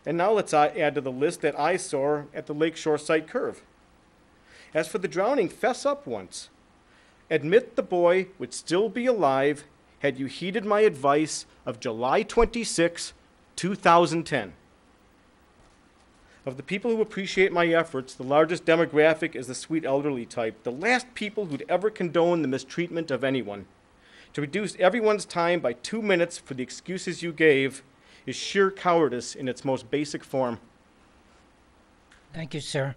And now let's add to the list that eyesore at the Lakeshore site curve. As for the drowning, fess up once. Admit the boy would still be alive had you heeded my advice of July 26, 2010. Of the people who appreciate my efforts, the largest demographic is the sweet elderly type, the last people who'd ever condone the mistreatment of anyone. To reduce everyone's time by 2 minutes for the excuses you gave is sheer cowardice in its most basic form. Thank you, sir.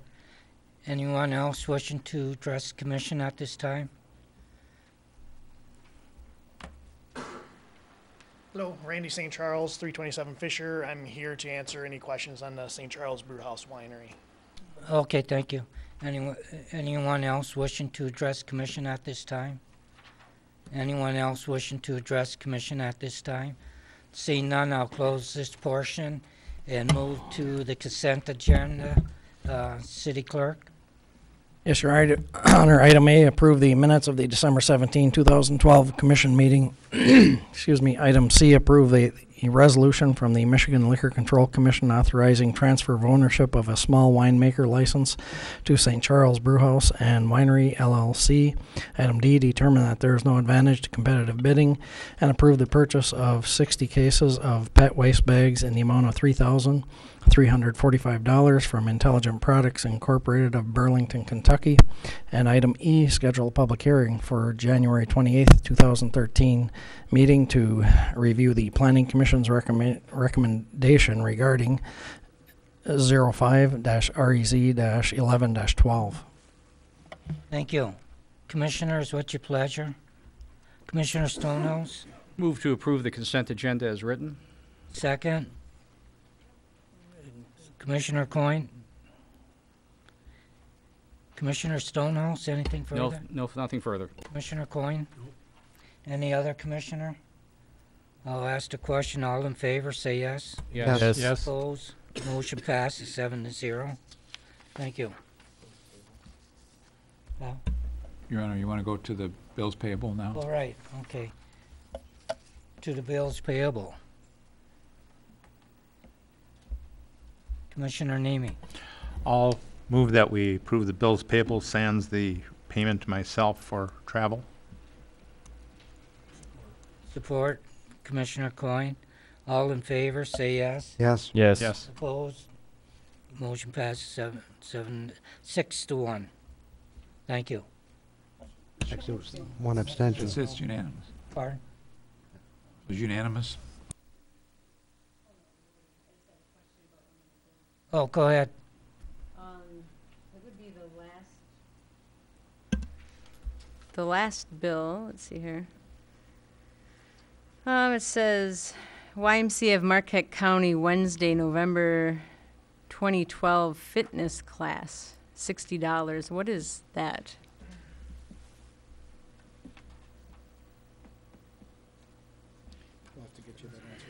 Anyone else wishing to address the commission at this time? Hello, Randy St. Charles, 327 Fisher. I'm here to answer any questions on the St. Charles Brewhouse Winery. Okay, thank you. Anyone else wishing to address commission at this time? Anyone else wishing to address commission at this time? Seeing none, I'll close this portion and move to the consent agenda. City Clerk? Yes, Your Honor. Item A, approve the minutes of the December 17, 2012 Commission meeting. Excuse me. Item C, approve the a resolution from the Michigan Liquor Control Commission authorizing transfer of ownership of a small winemaker license to St. Charles Brewhouse and Winery LLC. Item D, determine that there is no advantage to competitive bidding and approve the purchase of 60 cases of pet waste bags in the amount of $3,345 from Intelligent Products Incorporated of Burlington, Kentucky. And item E, schedule a public hearing for January 28th, 2013 meeting to review the Planning Commission's recommendation regarding 05-REZ-11-12. Thank you. Commissioners, what's your pleasure? Commissioner Stonehouse? Move to approve the consent agenda as written. Second. Commissioner Coyne? Commissioner Stonehouse, anything further? No, nothing further. Commissioner Coyne? Any other commissioner? I'll ask the question. All in favor, say yes. Yes. Yes. Yes. Opposed? Motion passes 7-0. Thank you. Well, Your Honor, you want to go to the bills payable now? all right, okay. To the bills payable. Commissioner Nemi. I'll move that we approve the bills payable sans the payment to myself for travel. Support. Commissioner Coyne. All in favor, say yes. Yes. Yes. Yes. Opposed? Motion passes 6-1. Thank you. Actually, it was one abstention. It's unanimous. Pardon? It was unanimous? Oh, go ahead. It would be the last bill. Let's see here. It says YMCA of Marquette County, Wednesday, November 2012 fitness class, $60. What is that? We'll have to get you that answer.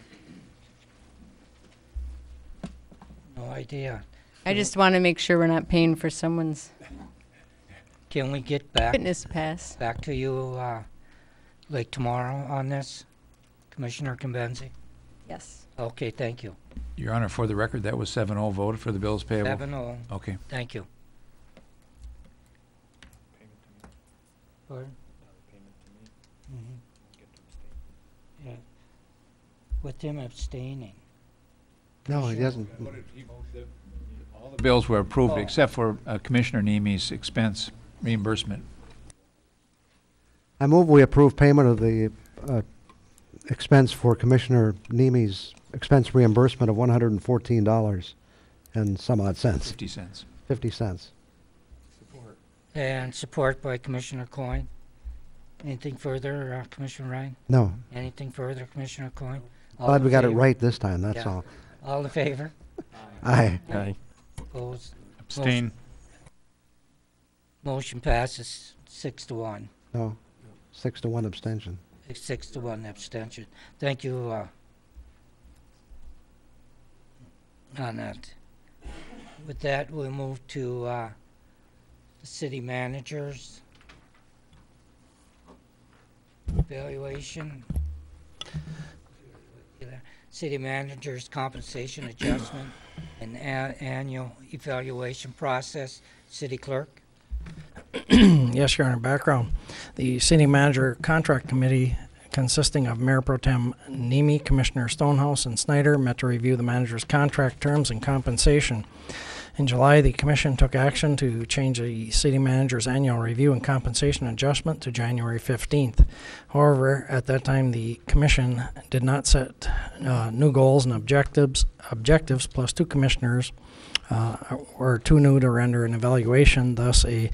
No idea. I just want to make sure we're not paying for someone's Can we get back fitness pass. back to you like tomorrow on this? Commissioner Conbenzi? Yes. Okay, thank you. Your Honor, for the record, that was 7-0 voted for the bills payable? 7-0. Okay. Thank you. Pardon? Yeah. With him abstaining. No, he doesn't. All the bills were approved except for Commissioner Nemi's expense reimbursement. I move we approve payment of the expense for Commissioner Nemi's expense reimbursement of $114 and some odd cents. 50 cents. 50 cents. Support. And support by Commissioner Coyne. Anything further, Commissioner Ryan? No. Anything further, Commissioner Coyne? All Glad in we got it favor? right this time, that's Yeah. all. All in favor? Aye. Aye. Opposed? Abstain. Motion passes 6-1. No. 6-1 abstention. 6-1 abstention. Thank you on that. With that, we'll move to the city manager's evaluation. City manager's compensation adjustment and annual evaluation process. City clerk. Yes, Your Honor. Background. The City Manager Contract Committee, consisting of Mayor Pro Tem Nemi, Commissioner Stonehouse, and Snyder, met to review the manager's contract terms and compensation. In July, the Commission took action to change the City Manager's annual review and compensation adjustment to January 15th. However, at that time, the Commission did not set new goals and objectives, plus two commissioners were too new to render an evaluation. Thus, a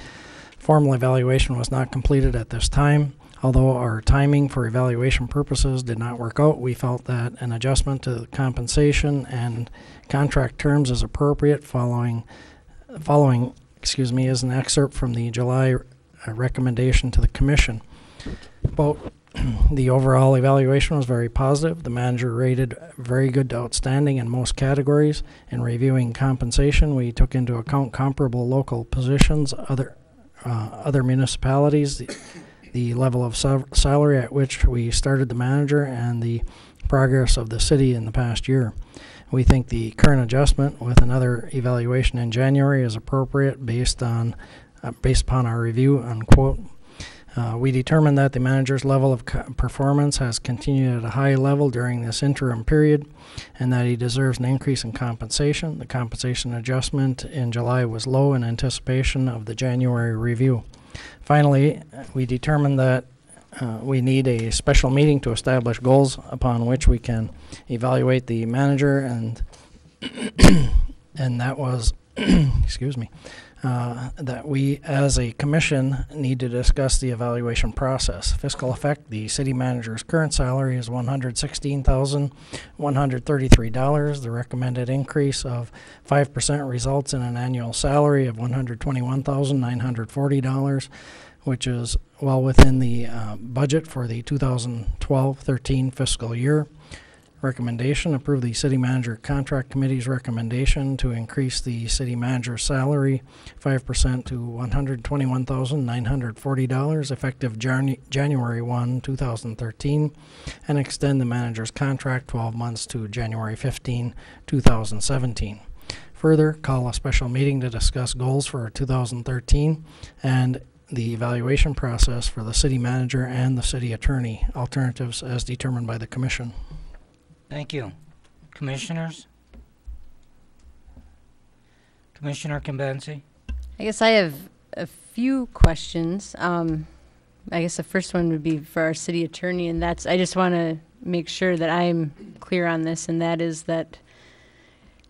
formal evaluation was not completed at this time. Although our timing for evaluation purposes did not work out, we felt that an adjustment to the compensation and contract terms is appropriate. Following is an excerpt from the July recommendation to the Commission. The overall evaluation was very positive. The manager rated very good to outstanding in most categories. In reviewing compensation, we took into account comparable local positions, other municipalities, the level of salary at which we started the manager, and the progress of the city in the past year. We think the current adjustment with another evaluation in January is appropriate based upon our review, unquote. We determined that the manager's level of performance has continued at a high level during this interim period and that he deserves an increase in compensation. The compensation adjustment in July was low in anticipation of the January review. Finally, we determined that we need a special meeting to establish goals upon which we can evaluate the manager, and and that was excuse me, that we as a commission need to discuss the evaluation process. Fiscal effect: the city manager's current salary is $116,133. The recommended increase of 5% results in an annual salary of $121,940, which is well within the budget for the 2012-13 fiscal year. Recommendation: approve the City Manager Contract Committee's recommendation to increase the City Manager's salary 5% to $121,940 effective January 1, 2013, and extend the Manager's contract 12 months to January 15, 2017. Further, call a special meeting to discuss goals for 2013 and the evaluation process for the City Manager and the City Attorney, alternatives as determined by the Commission. Thank you. Commissioners? Commissioner Kimbenzi? I guess I have a few questions. I guess the first one would be for our city attorney, and that's, I just want to make sure that I'm clear on this, and that is that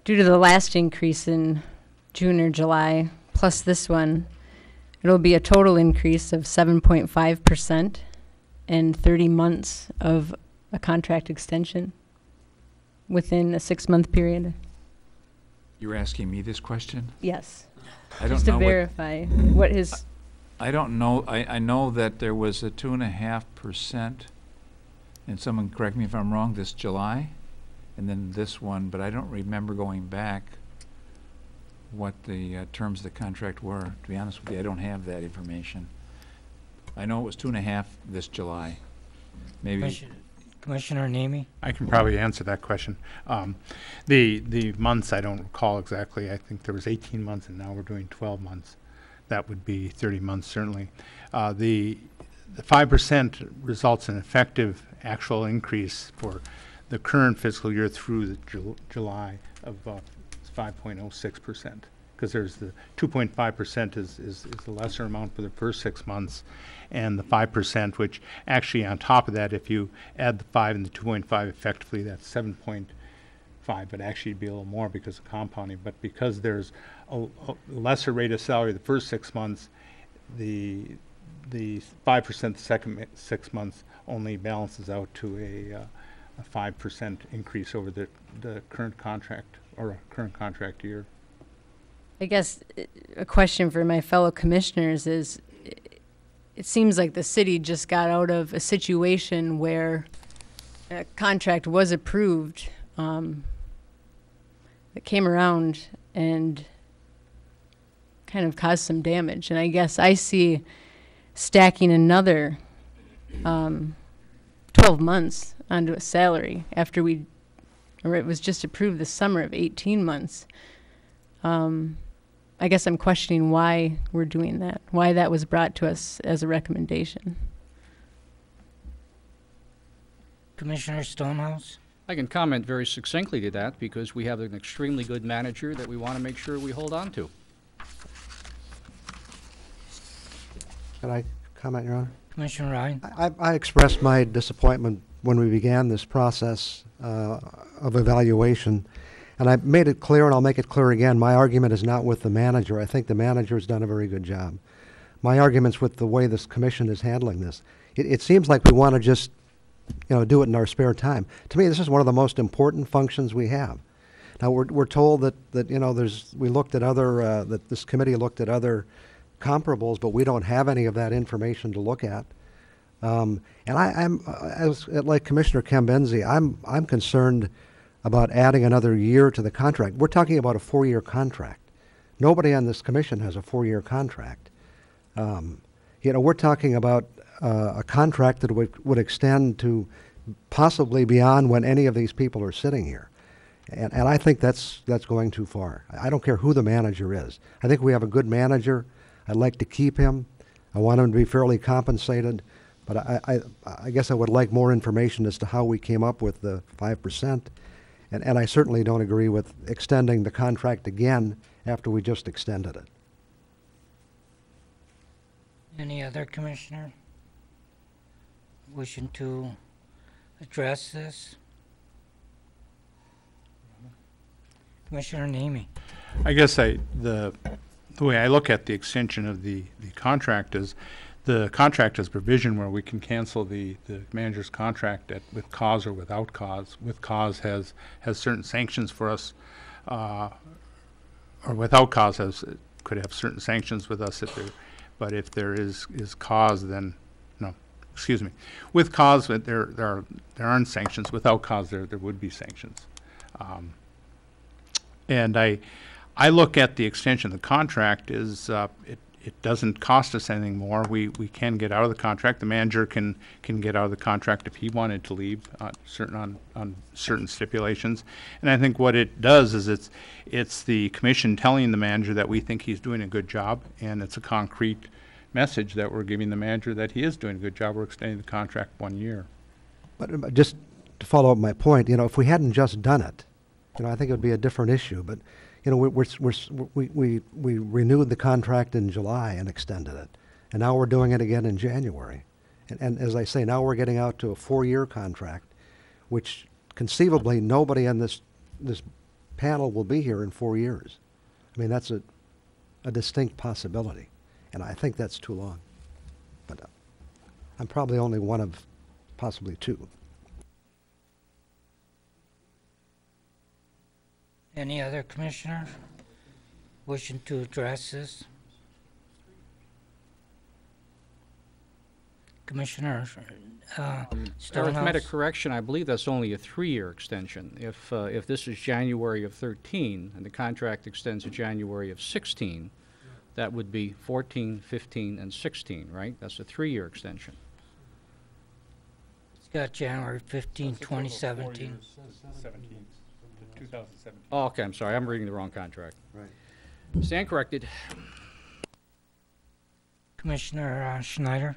due to the last increase in June or July, plus this one, it'll be a total increase of 7.5% and 30 months of a contract extension within a 6-month period. You're asking me this question? Yes. I don't just know to verify what his... I don't know. I know that there was a 2.5%, and someone correct me if I'm wrong, this July, and then this one, but I don't remember going back what the terms of the contract were. To be honest with you, I don't have that information. I know it was 2.5 this July. Maybe. Commissioner Nemi? I can probably answer that question. The months I don't recall exactly. I think there was 18 months and now we're doing 12 months. That would be 30 months certainly. The 5% results in effective actual increase for the current fiscal year through the July of 5.06%, because there's the 2.5% is the lesser amount for the first 6 months, and the 5%, which actually on top of that, if you add the 5 and the 2.5, effectively that's 7.5, but actually it'd be a little more because of compounding. But because there's a lesser rate of salary the first 6 months, the 5% the second 6 months only balances out to a 5% increase over the current contract or current contract year. I guess a question for my fellow commissioners is, it seems like the city just got out of a situation where a contract was approved that came around and kind of caused some damage. And I guess I see stacking another 12 months onto a salary after it was just approved this summer of 18 months. I guess I'm questioning why we're doing that, why that was brought to us as a recommendation. Commissioner Stonehouse? I can comment very succinctly to that because we have an extremely good manager that we want to make sure we hold on to. Can I comment, Your Honor? Commissioner Ryan? I expressed my disappointment when we began this process of evaluation. And I made it clear, and I'll make it clear again, my argument is not with the manager. I think the manager has done a very good job. My argument's with the way this commission is handling this. It seems like we want to just, do it in our spare time. To me, this is one of the most important functions we have. Now, we're told that we looked at other, that this committee looked at other comparables, but we don't have any of that information to look at. And I'm like Commissioner Kimbenzi, I'm concerned about adding another year to the contract. We're talking about a 4-year contract. Nobody on this commission has a 4-year contract. We're talking about a contract that would extend to possibly beyond when any of these people are sitting here. And I think that's going too far. I don't care who the manager is. I think we have a good manager. I'd like to keep him. I want him to be fairly compensated. But I guess I would like more information as to how we came up with the 5%. And I certainly don't agree with extending the contract again after we just extended it. Any other commissioner wishing to address this? Commissioner Nemi. I guess the way I look at the extension of the contract is the contract has provision where we can cancel the manager's contract with cause or without cause. With cause has certain sanctions for us, or without cause could have certain sanctions with us but if there is cause, then no, excuse me. With cause, there aren't sanctions. Without cause, there would be sanctions. And I look at the extension of the contract is it doesn't cost us anything more. We can get out of the contract. The manager can get out of the contract if he wanted to leave on certain stipulations. And I think what it does is it's the commission telling the manager that we think he's doing a good job, and it's a concrete message that we're giving the manager that he is doing a good job. We're extending the contract 1 year. But just to follow up my point, if we hadn't just done it, I think it would be a different issue. But we renewed the contract in July and extended it, and now we're doing it again in January. And as I say, now we're getting out to a 4-year contract, which conceivably nobody on this panel will be here in 4 years. I mean, that's a distinct possibility, and I think that's too long. But I'm probably only one of possibly two. Any other commissioner wishing to address this? Commissioner Arithmetic correction, I believe that's only a 3-year extension. If this is January of 13 and the contract extends to January of 16, that would be 14, 15, and 16, right? That's a 3-year extension. It's got January 15, 2017. 17. 2017. Oh, okay, I'm sorry. I'm reading the wrong contract. Right. Stand corrected. Commissioner Schneider.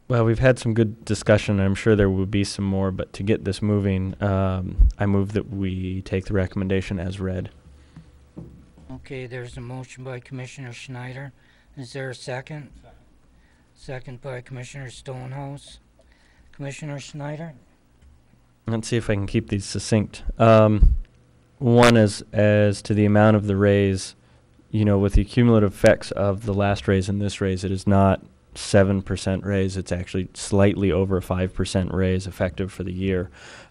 Well, we've had some good discussion. I'm sure there will be some more, but to get this moving, I move that we take the recommendation as read. Okay, there's a motion by Commissioner Schneider. Is there a second? Second by Commissioner Stonehouse. Commissioner Schneider? Let's see if I can keep these succinct. One is as to the amount of the raise, with the cumulative effects of the last raise and this raise, it is not 7% raise. It's actually slightly over a 5% raise effective for the year.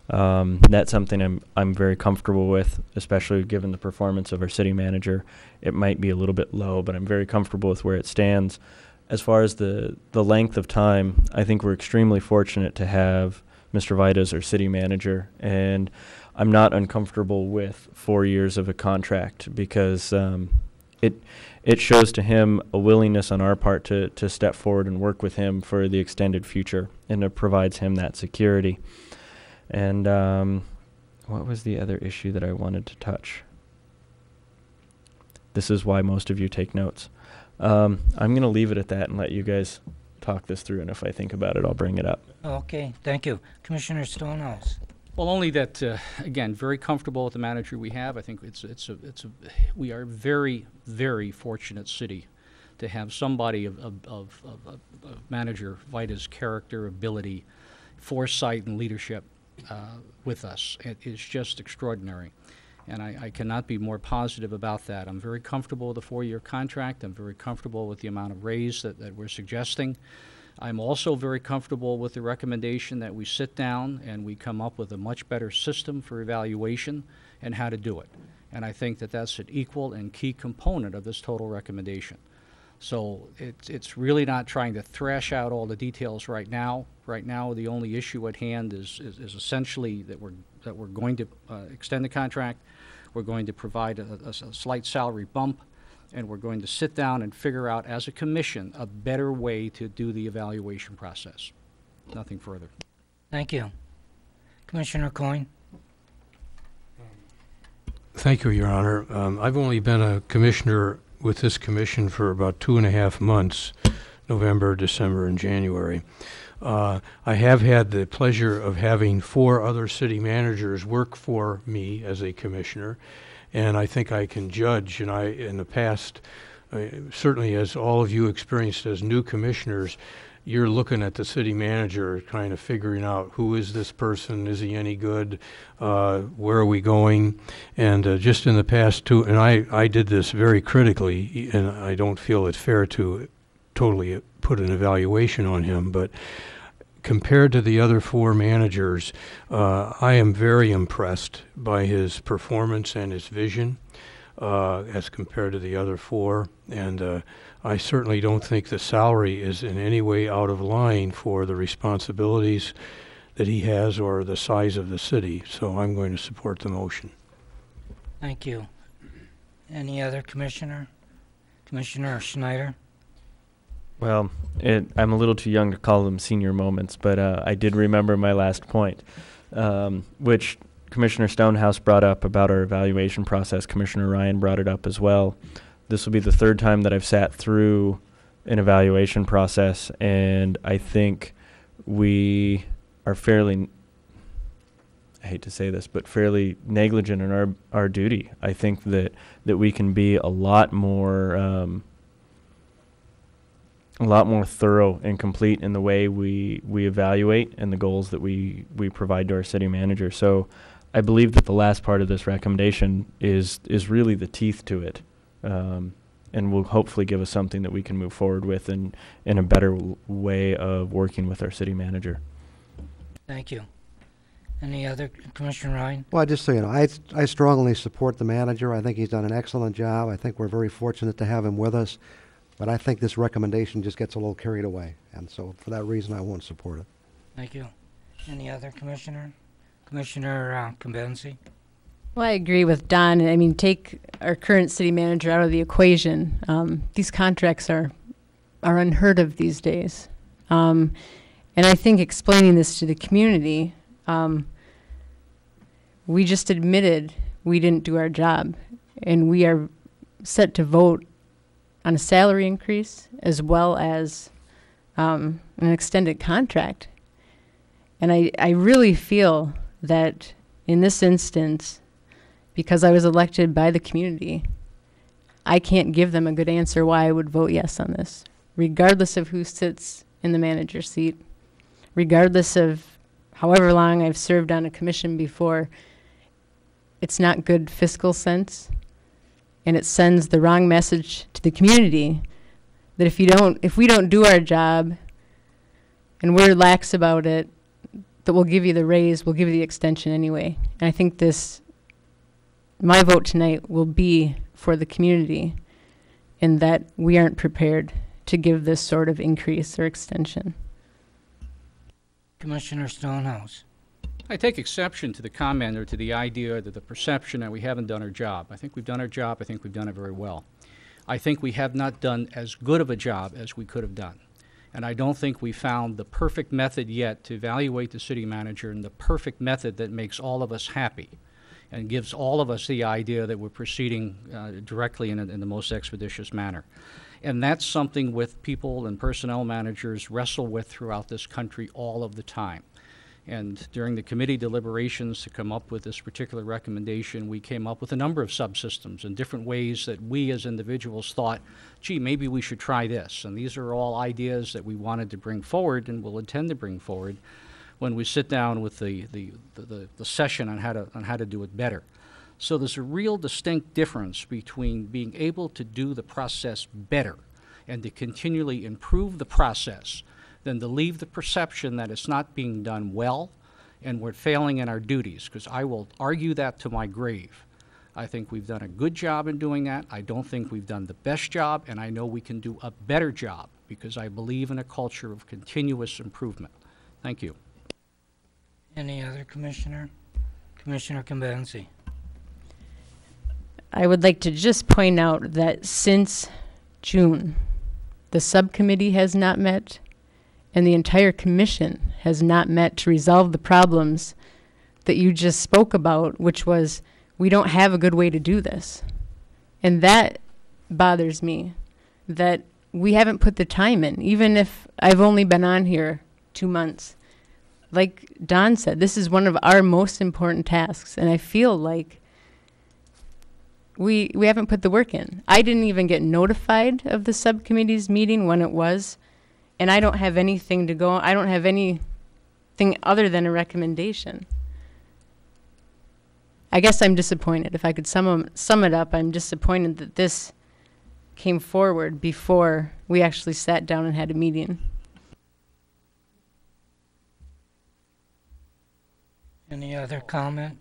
That's something I'm very comfortable with, especially given the performance of our city manager. It might be a little bit low, but I'm very comfortable with where it stands. As far as the length of time, I think we're extremely fortunate to have Mr. Vita as our city manager, and I'm not uncomfortable with 4 years of a contract because it shows to him a willingness on our part to step forward and work with him for the extended future, and it provides him that security. And what was the other issue that I wanted to touch? This is why most of you take notes. I'm going to leave it at that and let you guys talk this through, and if I think about it, I'll bring it up. Okay, thank you. Commissioner Stonehouse. Well, only that, again, very comfortable with the manager we have. I think we are a very, very fortunate city to have somebody of Manager Vita's character, ability, foresight, and leadership with us. It is just extraordinary. And I cannot be more positive about that. I'm very comfortable with the 4-year contract. I'm very comfortable with the amount of raise that we're suggesting. I'm also very comfortable with the recommendation that we sit down and we come up with a much better system for evaluation and how to do it. And I think that that's an equal and key component of this total recommendation. So it's really not trying to thrash out all the details right now. Right now, the only issue at hand is essentially that we're going to extend the contract. We're going to provide a slight salary bump, and we're going to sit down and figure out as a commission a better way to do the evaluation process. nothing further. Thank you. Commissioner Coyne? Thank you, Your Honor. I've only been a commissioner with this commission for about 2.5 months, November, December, and January. I have had the pleasure of having 4 other city managers work for me as a commissioner, and I think I can judge, and in the past, certainly as all of you experienced as new commissioners, you're looking at the city manager kind of figuring out who is this person, is he any good, where are we going, and just in the past 2, and I did this very critically, and I don't feel it fair to totally put an evaluation on him, but compared to the other 4 managers, I am very impressed by his performance and his vision as compared to the other 4, and I certainly don't think the salary is in any way out of line for the responsibilities that he has or the size of the city, so I'm going to support the motion. Thank you. Any other commissioner? Commissioner Schneider? Well, I'm a little too young to call them senior moments, but I did remember my last point, which Commissioner Stonehouse brought up about our evaluation process. Commissioner Ryan brought it up as well. This will be the 3rd time that I've sat through an evaluation process, and I think we are fairly, I hate to say this, but fairly negligent in our duty. I think that we can be a lot more thorough and complete in the way we evaluate and the goals that we provide to our city manager. So I believe that the last part of this recommendation is really the teeth to it, and will hopefully give us something that we can move forward with in a better way of working with our city manager. Thank you. Any other, Commissioner Ryan? Well, just so you know, I strongly support the manager. I think he's done an excellent job. I think we're very fortunate to have him with us. But I think this recommendation just gets a little carried away. And so for that reason, I won't support it. Thank you. Any other commissioner? Commissioner Conbenzi? Well, I agree with Don. I mean, take our current city manager out of the equation. These contracts are unheard of these days. And I think explaining this to the community, we just admitted we didn't do our job. And we are set to vote on a salary increase as well as an extended contract. And I really feel that in this instance, because I was elected by the community, I can't give them a good answer why I would vote yes on this, regardless of who sits in the manager's seat, regardless of however long I've served on a commission before. It's not good fiscal sense, and it sends the wrong message to the community that if we don't do our job and we're lax about it, that we'll give you the raise, we'll give you the extension anyway. And I think my vote tonight will be for the community in that we aren't prepared to give this sort of increase or extension. Commissioner Stonehouse? I take exception to the comment or to the idea that the perception that we haven't done our job. I think we've done our job. I think we've done it very well. I think we have not done as good of a job as we could have done. And I don't think we found the perfect method yet to evaluate the city manager and the perfect method that makes all of us happy and gives all of us the idea that we're proceeding directly in the most expeditious manner. And that's something with people and personnel managers wrestle with throughout this country all of the time. And during the committee deliberations to come up with this particular recommendation, we came up with a number of subsystems and different ways that we as individuals thought, gee, maybe we should try this. And these are all ideas that we wanted to bring forward and will intend to bring forward when we sit down with the session on how to do it better. So there's a real distinct difference between being able to do the process better and to continually improve the process than to leave the perception that it's not being done well and we're failing in our duties, because I will argue that to my grave. I think we've done a good job in doing that. I don't think we've done the best job, and I know we can do a better job because I believe in a culture of continuous improvement. Thank you. Any other commissioner? Commissioner Conbenzi? I would like to just point out that since June, the subcommittee has not met and the entire commission has not met to resolve the problems that you just spoke about, which was we don't have a good way to do this. And that bothers me, that we haven't put the time in, even if I've only been on here 2 months. Like Don said, this is one of our most important tasks, and I feel like we haven't put the work in. I didn't even get notified of the subcommittee's meeting when it was, and I don't have anything to go. I don't have anything other than a recommendation. I guess I'm disappointed. If I could sum it up, I'm disappointed that this came forward before we actually sat down and had a meeting. Any other comment?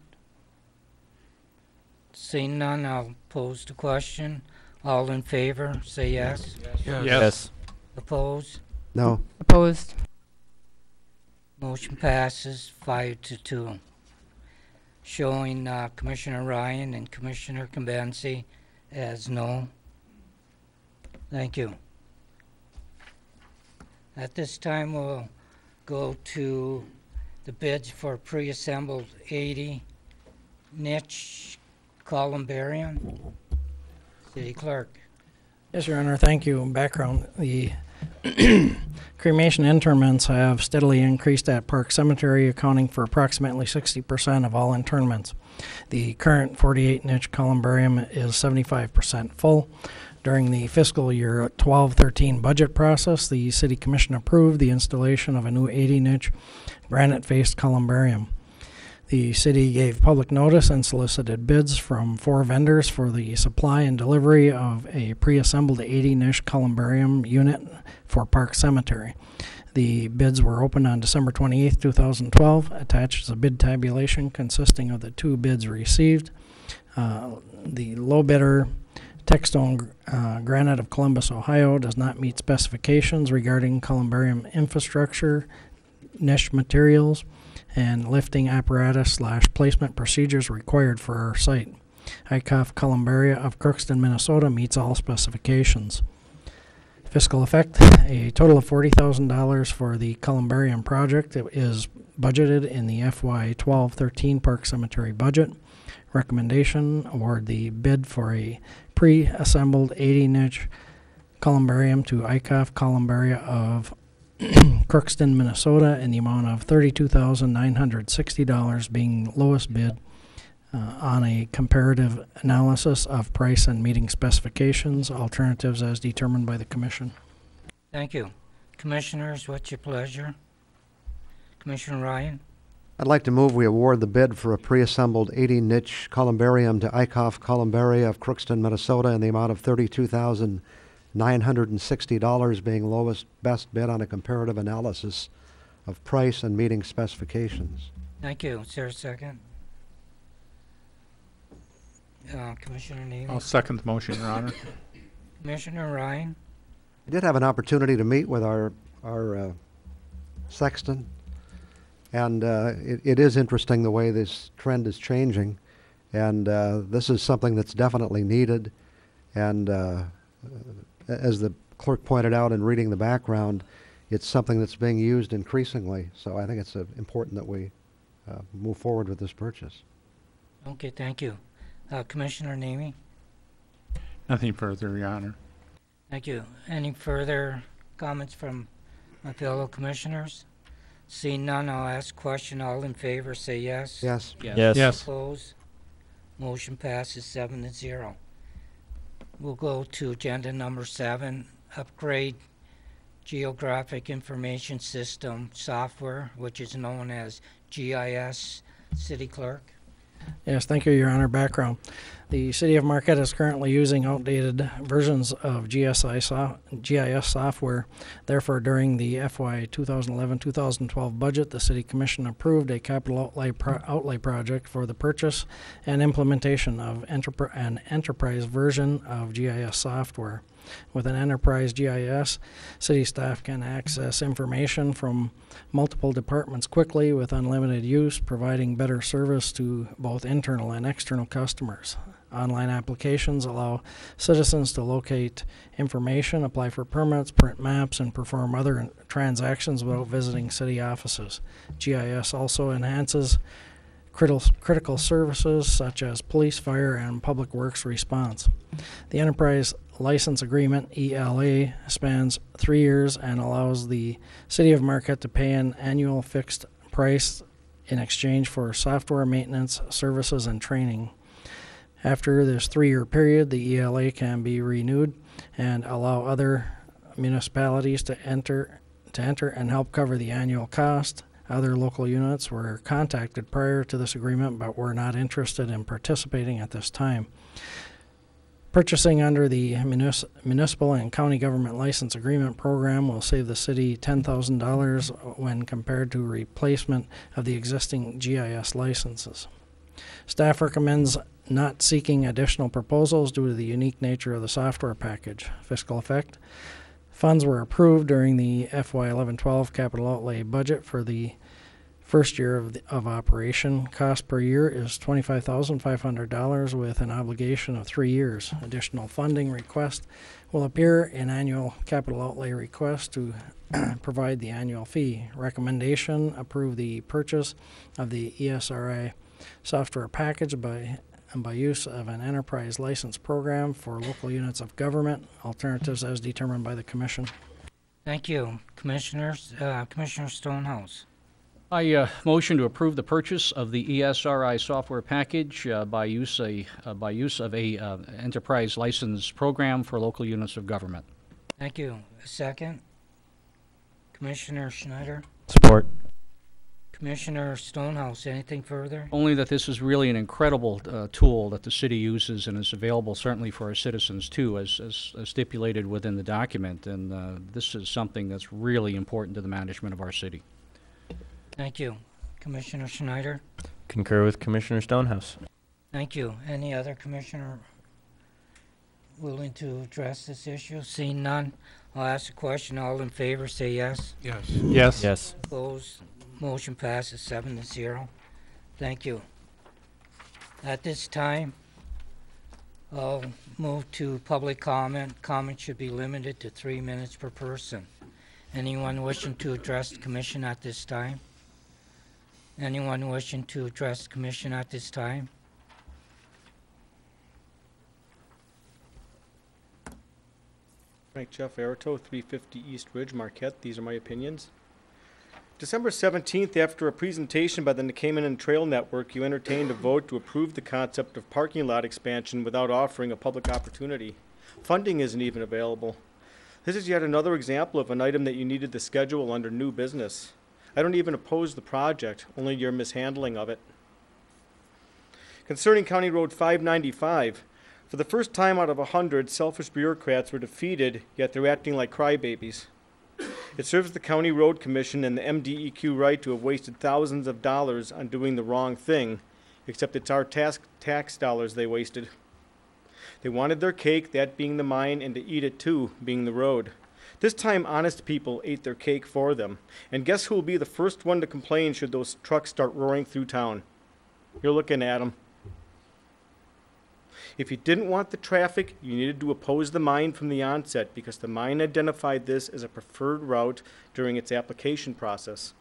Seeing none, I'll pose the question. All in favor, say yes. Yes. Opposed? No. Opposed? Motion passes 5-2. Showing Commissioner Ryan and Commissioner Kambenzi as no. Thank you. At this time, we'll go to the bids for pre-assembled 80 niche columbarium. City Clerk. Yes, Your Honor, thank you. Background, the cremation interments have steadily increased at Park Cemetery, accounting for approximately 60% of all interments. The current 48 niche columbarium is 75% full. During the fiscal year 12-13 budget process, the City Commission approved the installation of a new 80 niche granite-faced columbarium. The city gave public notice and solicited bids from 4 vendors for the supply and delivery of a pre-assembled 80 niche columbarium unit for Park Cemetery. The bids were opened on December 28, 2012. Attached is a bid tabulation consisting of the 2 bids received. The low bidder, Techstone Granite of Columbus, Ohio, does not meet specifications regarding columbarium infrastructure, niche materials, and lifting apparatus / placement procedures required for our site. ICOF Columbaria of Crookston, Minnesota meets all specifications. Fiscal effect, a total of $40,000 for the columbarium project. It is budgeted in the FY 12-13 Park Cemetery budget. Recommendation, award the bid for a pre-assembled 80 niche columbarium to ICOF Columbaria of Crookston, Minnesota, in the amount of $32,960, being lowest bid on a comparative analysis of price and meeting specifications. Alternatives as determined by the Commission. Thank you. Commissioners, what's your pleasure? Commissioner Ryan? I'd like to move we award the bid for a pre-assembled 80 niche columbarium to ICOF Columbaria of Crookston, Minnesota, in the amount of $32,960, being lowest best bid on a comparative analysis of price and meeting specifications. Thank you. Is there a second? Commissioner Neal? I'll second the motion, Your Honor. Commissioner Ryan? I did have an opportunity to meet with our sexton, and it is interesting the way this trend is changing, and this is something that's definitely needed, and as the clerk pointed out in reading the background, it's something that's being used increasingly, so I think it's important that we move forward with this purchase. Okay, thank you. Commissioner Namey? Nothing further, Your Honor. Thank you. Any further comments from my fellow commissioners? Seeing none, I'll ask question. All in favor, say yes. Yes. Yes. Opposed? Motion passes 7-0. We'll go to agenda number 7, upgrade Geographic Information System software, which is known as GIS. City Clerk? Yes, thank you, Your Honor. Background. The City of Marquette is currently using outdated versions of GIS software. Therefore, during the FY 2011-2012 budget, the City Commission approved a capital outlay project for the purchase and implementation of an enterprise version of GIS software. With an enterprise GIS, city staff can access information from multiple departments quickly with unlimited use, providing better service to both internal and external customers. Online applications allow citizens to locate information, apply for permits, print maps, and perform other transactions without visiting city offices. GIS also enhances critical services such as police, fire, and public works response. The Enterprise License Agreement, ELA, spans 3 years and allows the City of Marquette to pay an annual fixed price in exchange for software maintenance, services, and training. After this 3-year period, the ELA can be renewed and allow other municipalities to enter and help cover the annual cost. Other local units were contacted prior to this agreement but were not interested in participating at this time. Purchasing under the Municipal and County Government License Agreement Program will save the city $10,000 when compared to replacement of the existing GIS licenses. Staff recommends not seeking additional proposals due to the unique nature of the software package. Fiscal effect. Funds were approved during the FY 11-12 capital outlay budget for the first year of operation. Cost per year is $25,500 with an obligation of 3 years. Additional funding request will appear in annual capital outlay request to provide the annual fee. Recommendation: approve the purchase of the ESRI software package by use of an enterprise license program for local units of government. Alternatives as determined by the Commission. Thank you. Commissioners, Commissioner Stonehouse. I motion to approve the purchase of the ESRI software package by use of a enterprise license program for local units of government. Thank you. A second. Commissioner Schneider. Support. Commissioner Stonehouse, anything further? Only that this is really an incredible tool that the city uses and is available certainly for our citizens too, as stipulated within the document. And this is something that's really important to the management of our city. Thank you. Commissioner Schneider? Concur with Commissioner Stonehouse. Thank you. Any other commissioner willing to address this issue? Seeing none, I'll ask a question. All in favor say yes. Yes. Yes. Yes. Opposed? Motion passes 7-0. Thank you. At this time, I'll move to public comment. Comment should be limited to 3 minutes per person. Anyone wishing to address the commission at this time? Anyone wishing to address the commission at this time? Frank Jeff Arato, 350 East Ridge, Marquette. These are my opinions. December 17th, after a presentation by the Nakamanen Trail Network, you entertained a vote to approve the concept of parking lot expansion without offering a public opportunity. Funding isn't even available. This is yet another example of an item that you needed to schedule under new business. I don't even oppose the project, only your mishandling of it. Concerning County Road 595, for the first time out of 100, selfish bureaucrats were defeated, yet they're acting like crybabies. It serves the County Road Commission and the MDEQ right to have wasted thousands of dollars on doing the wrong thing, except it's our tax dollars they wasted. They wanted their cake, that being the mine, and to eat it too, being the road. This time, honest people ate their cake for them. And guess who will be the first one to complain should those trucks start roaring through town? You're looking at them. If you didn't want the traffic, you needed to oppose the mine from the onset because the mine identified this as a preferred route during its application process.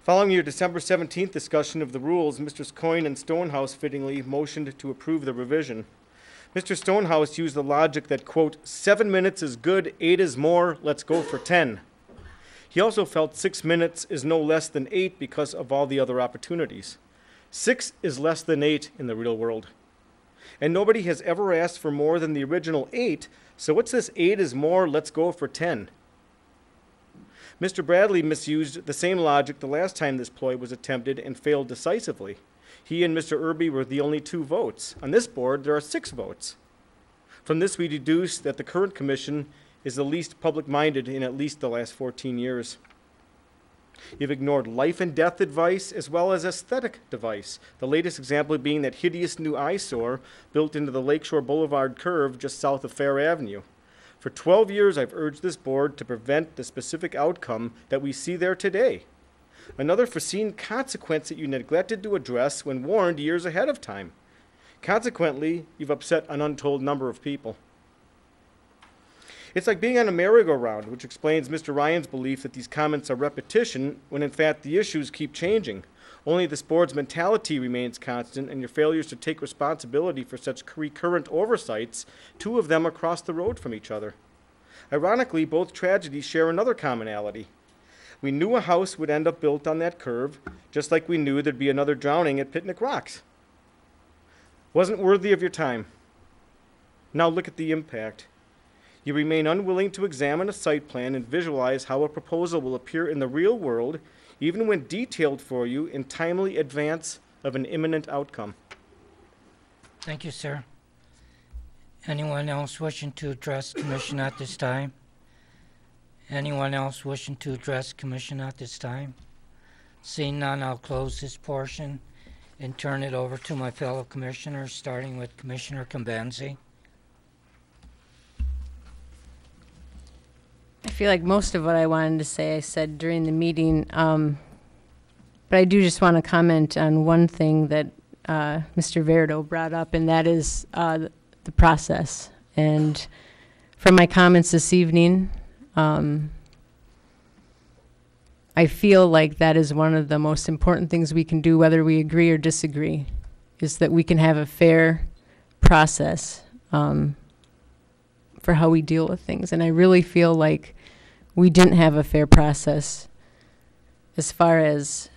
Following your December 17th discussion of the rules, Mr. Coyne and Stonehouse fittingly motioned to approve the revision. Mr. Stonehouse used the logic that, quote, 7 minutes is good, 8 is more, let's go for 10. He also felt 6 minutes is no less than 8 because of all the other opportunities. 6 is less than 8 in the real world. And nobody has ever asked for more than the original 8, so what's this 8 is more, let's go for 10? Mr. Bradley misused the same logic the last time this ploy was attempted and failed decisively. He and Mr. Irby were the only 2 votes. On this board, there are 6 votes. From this, we deduce that the current commission is the least public-minded in at least the last 14 years. You've ignored life and death advice as well as aesthetic advice, the latest example being that hideous new eyesore built into the Lakeshore Boulevard curve just south of Fair Avenue. For 12 years, I've urged this board to prevent the specific outcome that we see there today. Another foreseen consequence that you neglected to address when warned years ahead of time. Consequently, you've upset an untold number of people. It's like being on a merry-go-round, which explains Mr. Ryan's belief that these comments are repetition when in fact the issues keep changing. Only this board's mentality remains constant, and your failures to take responsibility for such recurrent oversights, two of them across the road from each other. Ironically, both tragedies share another commonality. We knew a house would end up built on that curve, just like we knew there'd be another drowning at Picnic Rocks. Wasn't worthy of your time. Now look at the impact. You remain unwilling to examine a site plan and visualize how a proposal will appear in the real world, even when detailed for you in timely advance of an imminent outcome. Thank you, sir. Anyone else wishing to address commission at this time? Anyone else wishing to address commission at this time? Seeing none, I'll close this portion and turn it over to my fellow commissioners, starting with Commissioner Cambenzi. I feel like most of what I wanted to say I said during the meeting, but I do just want to comment on one thing that Mr. Verdo brought up, and that is the process. And from my comments this evening, I feel like that is one of the most important things we can do, whether we agree or disagree, is that we can have a fair process for how we deal with things. And I really feel like we didn't have a fair process as far as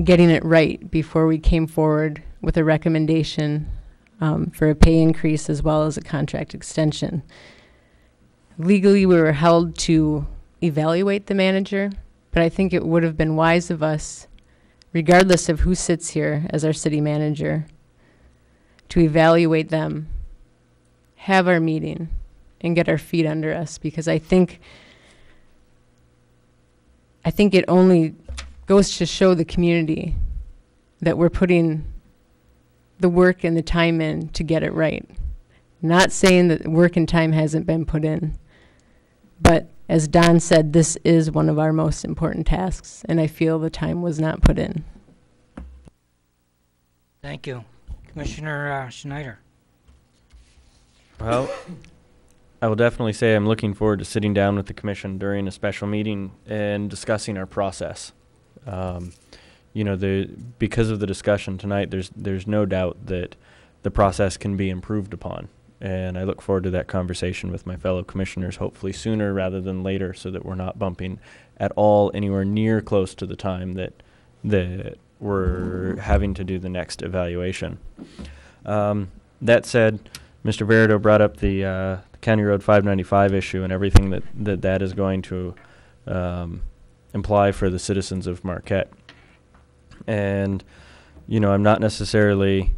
getting it right before we came forward with a recommendation for a pay increase as well as a contract extension. Legally, we were held to evaluate the manager, but I think it would have been wise of us, regardless of who sits here as our city manager, to evaluate them, have our meeting, and get our feet under us, because I think it only goes to show the community that we're putting the work and the time in to get it right. Not saying that work and time hasn't been put in, but as Don said, this is one of our most important tasks, and I feel the time was not put in. Thank you. Commissioner Schneider. Well, I will definitely say I'm looking forward to sitting down with the commission during a special meeting and discussing our process. You know, because of the discussion tonight, there's no doubt that the process can be improved upon. And I look forward to that conversation with my fellow commissioners, hopefully sooner rather than later, so that we're not bumping at all anywhere near close to the time that we're having to do the next evaluation. That said, Mr. Verdo brought up the County Road 595 issue and everything that is going to imply for the citizens of Marquette. And, you know, I'm not necessarily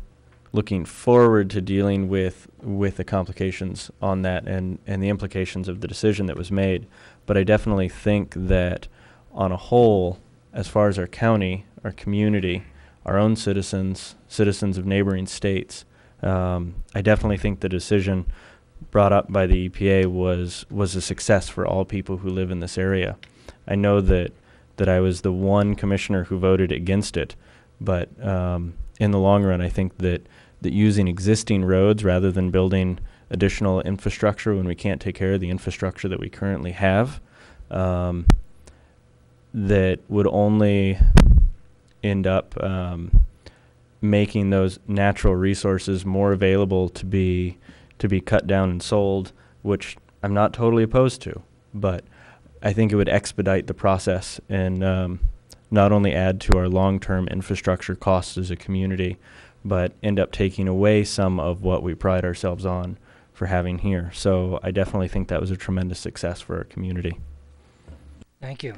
looking forward to dealing with the complications on that and the implications of the decision that was made. But I definitely think that on a whole, as far as our county, our community, our own citizens of neighboring states, I definitely think the decision brought up by the EPA was a success for all people who live in this area. I know that I was the one commissioner who voted against it, but in the long run, I think that using existing roads rather than building additional infrastructure when we can't take care of the infrastructure that we currently have, that would only end up making those natural resources more available to be cut down and sold, which I'm not totally opposed to, but I think it would expedite the process and not only add to our long-term infrastructure costs as a community, but end up taking away some of what we pride ourselves on for having here. So I definitely think that was a tremendous success for our community. Thank you.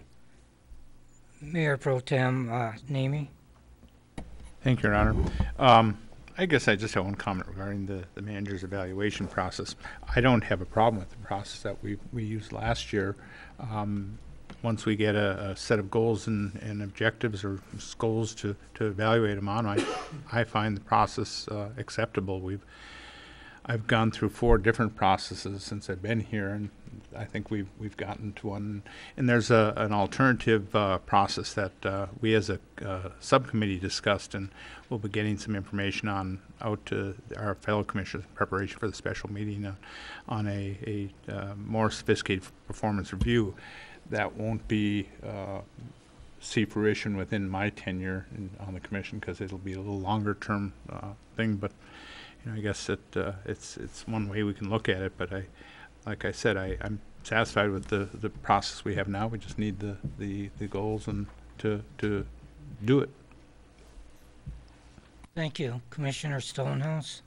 Mayor Pro Tem Nemi. Thank you, Your Honor. I guess I just have one comment regarding the manager's evaluation process. I don't have a problem with the process that we used last year. Once we get a set of goals and objectives or goals to evaluate them on, I find the process acceptable. I've gone through 4 different processes since I've been here, and I think we've gotten to one. And there's an alternative process that we as a subcommittee discussed, and we'll be getting some information on out to our fellow commissioners in preparation for the special meeting on a more sophisticated performance review that won't be see fruition within my tenure on the commission, because it'll be a little longer term thing. But you know, I guess it's one way we can look at it. But like I said, I'm satisfied with the process we have now. We just need the goals and to do it. Thank you. Commissioner Stonehouse?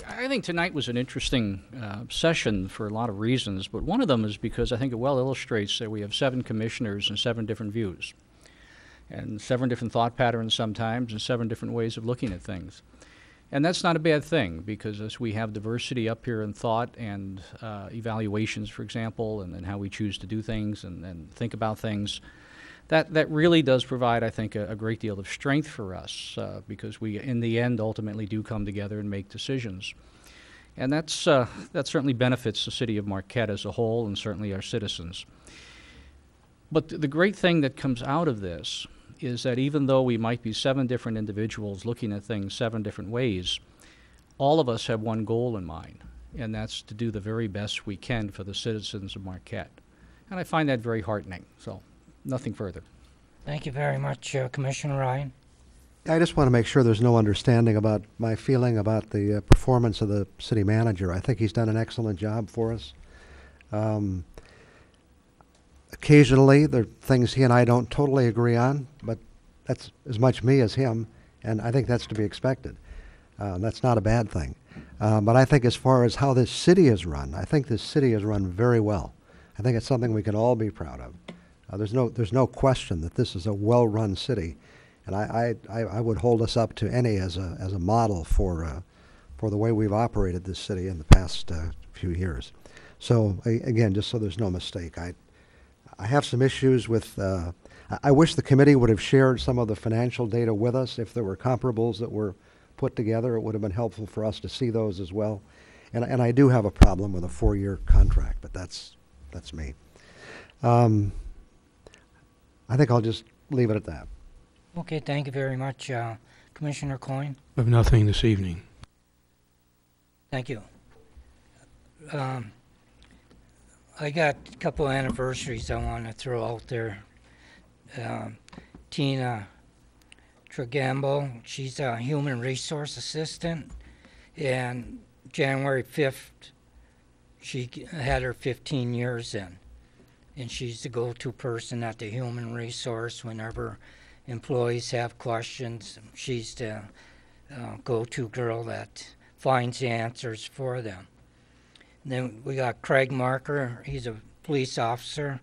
I think tonight was an interesting session for a lot of reasons, but one of them is because I think it well illustrates that we have 7 commissioners and 7 different views, and 7 different thought patterns sometimes, and 7 different ways of looking at things. And that's not a bad thing, because as we have diversity up here in thought and evaluations, for example, and how we choose to do things and think about things, that really does provide, I think, a great deal of strength for us, because we, in the end, ultimately do come together and make decisions. And that certainly benefits the city of Marquette as a whole, and certainly our citizens. But the great thing that comes out of this is that even though we might be 7 different individuals looking at things 7 different ways, all of us have one goal in mind, and that's to do the very best we can for the citizens of Marquette. And I find that very heartening. So, nothing further. Thank you very much, Commissioner Ryan. I just want to make sure there's no understanding about my feeling about the performance of the city manager. I think he's done an excellent job for us. Occasionally, there are things he and I don't totally agree on, but that's as much me as him, and I think that's to be expected. That's not a bad thing. But I think as far as how this city is run, I think this city is run very well. I think it's something we can all be proud of. There's no question that this is a well-run city, and I would hold us up to any as a model for the way we've operated this city in the past few years. So again, just so there's no mistake, I have some issues with. I wish the committee would have shared some of the financial data with us. If there were comparables that were put together, it would have been helpful for us to see those as well. And I do have a problem with a 4-year contract, but that's me. I think I'll just leave it at that. Okay, thank you very much, Commissioner Coyne. I have nothing this evening. Thank you. I got a couple of anniversaries I want to throw out there. Tina Tregambo, she's a human resource assistant, and January 5th, she had her 15 years in. And she's the go-to person at the human resource whenever employees have questions. She's the go-to girl that finds the answers for them. And then we got Craig Marker. He's a police officer,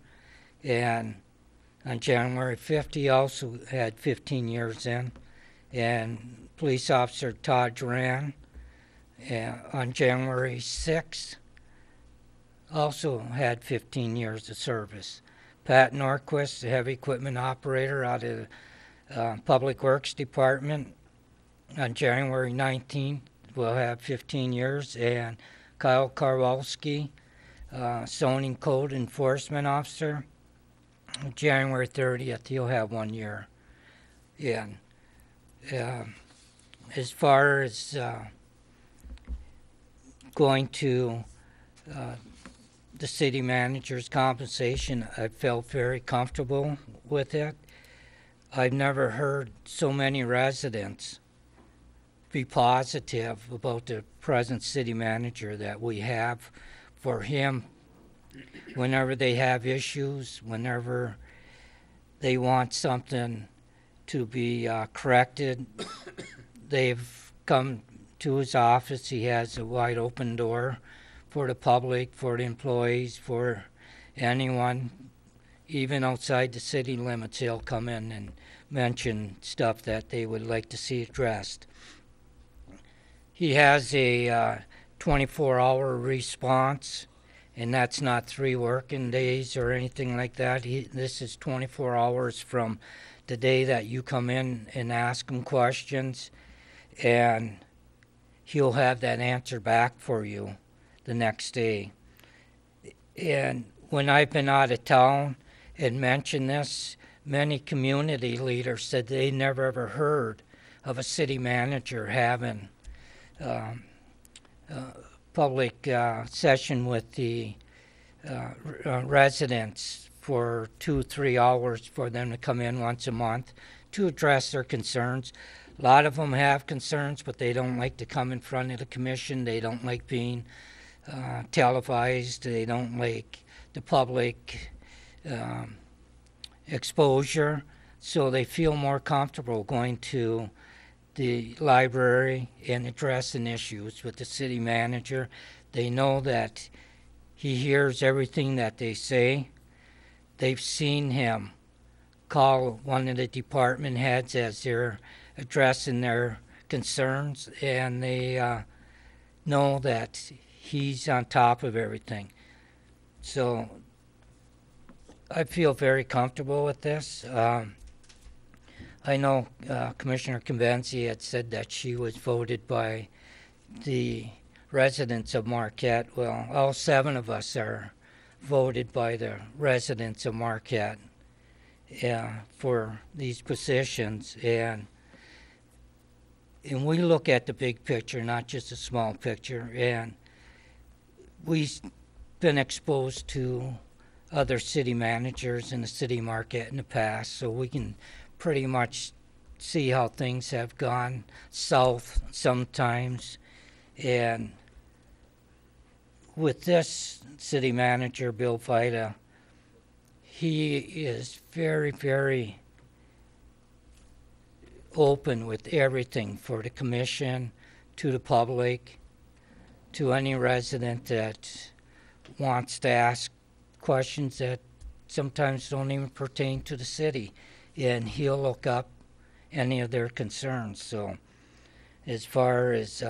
and on January 5th, he also had 15 years in. And police officer Todd Duran, on January 6th, also had 15 years of service. Pat Norquist, the heavy equipment operator out of Public Works Department, on January 19th will have 15 years, and Kyle Karwalski, zoning code enforcement officer, January 30th, he'll have 1 year. And as far as going to the city manager's compensation, I felt very comfortable with it. I've never heard so many residents be positive about the present city manager that we have for him. Whenever they have issues, whenever they want something to be corrected, they've come to his office. He has a wide open door for the public, for the employees, for anyone, even outside the city limits. He'll come in and mention stuff that they would like to see addressed. He has a 24-hour response, and that's not 3 working days or anything like that. This is 24 hours from the day that you come in and ask him questions, and he'll have that answer back for you the next day. And when I've been out of town and mentioned this, many community leaders said they never ever heard of a city manager having public session with the residents for 2-3 hours for them to come in once a month to address their concerns. A lot of them have concerns, but they don't like to come in front of the commission. They don't like being televised. They don't like the public exposure. So they feel more comfortable going to the library and addressing issues with the city manager. They know that he hears everything that they say. They've seen him call one of the department heads as they're addressing their concerns, and they know that he's on top of everything. So I feel very comfortable with this. I know Commissioner Convenzi had said that she was voted by the residents of Marquette. Well, all 7 of us are voted by the residents of Marquette for these positions. And we look at the big picture, not just a small picture. And we've been exposed to other city managers in the city of Marquette in the past, so we can pretty much see how things have gone south sometimes. And with this city manager, Bill Fida, he is very, very open with everything for the commission, to the public, to any resident that wants to ask questions that sometimes don't even pertain to the city, and he'll look up any of their concerns. So as far as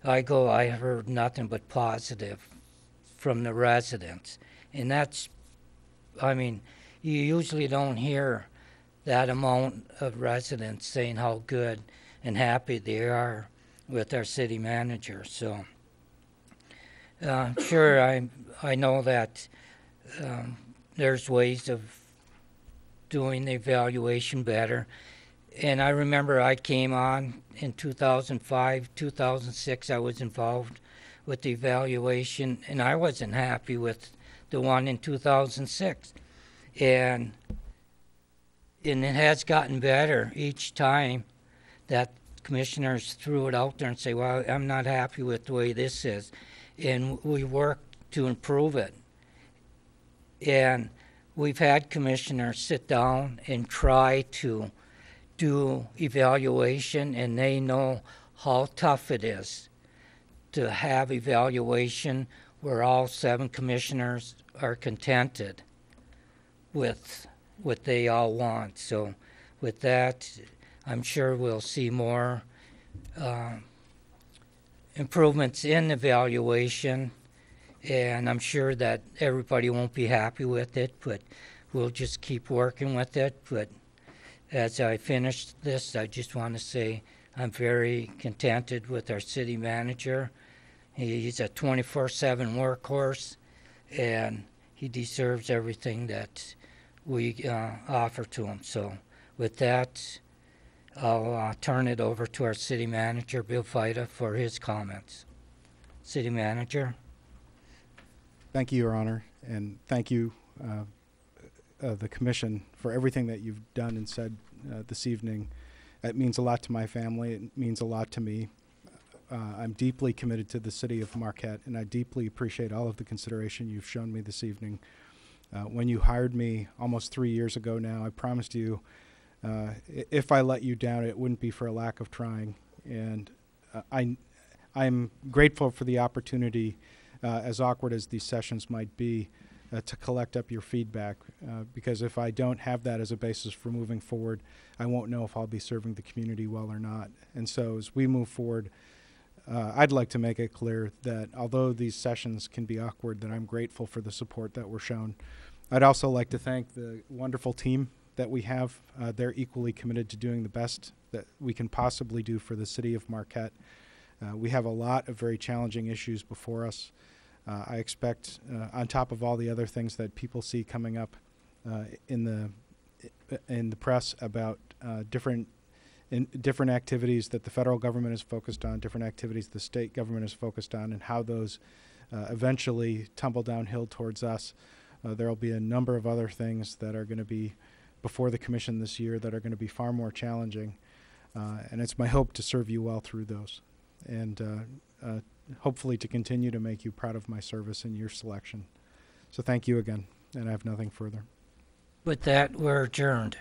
I go, I heard nothing but positive from the residents. And that's, I mean, you usually don't hear that amount of residents saying how good and happy they are with our city manager. So sure, I know that there's ways of doing the evaluation better. And I remember I came on in 2005, 2006, I was involved with the evaluation, and I wasn't happy with the one in 2006. And it has gotten better each time that commissioners threw it out there and say, well, I'm not happy with the way this is. And we work to improve it. And we've had commissioners sit down and try to do evaluation, and they know how tough it is to have evaluation where all 7 commissioners are contented with what they all want. So with that, I'm sure we'll see more improvements in evaluation, and I'm sure that everybody won't be happy with it, but we'll just keep working with it. But as I finish this, I just want to say I'm very contented with our city manager. He's a 24/7 workhorse, and he deserves everything that we offer to him. So with that, I'll turn it over to our city manager, Bill Fida, for his comments. City manager. Thank you, Your Honor, and thank you, the commission, for everything that you've done and said this evening. It means a lot to my family. It means a lot to me. I'm deeply committed to the city of Marquette, and I deeply appreciate all of the consideration you've shown me this evening. When you hired me almost 3 years ago now, I promised you if I let you down, it wouldn't be for a lack of trying. And I'm grateful for the opportunity, as awkward as these sessions might be, to collect up your feedback, because if I don't have that as a basis for moving forward, I won't know if I'll be serving the community well or not. And so as we move forward, I'd like to make it clear that although these sessions can be awkward, that I'm grateful for the support that we're shown. I'd also like to thank the wonderful team that we have. They're equally committed to doing the best that we can possibly do for the city of Marquette. We have a lot of very challenging issues before us. I expect, on top of all the other things that people see coming up in the press about different activities that the federal government is focused on, different activities the state government is focused on, and how those eventually tumble downhill towards us. There will be a number of other things that are going to be before the commission this year that are going to be far more challenging. And it's my hope to serve you well through those, and hopefully to continue to make you proud of my service and your selection. So thank you again, and I have nothing further. With that, we're adjourned.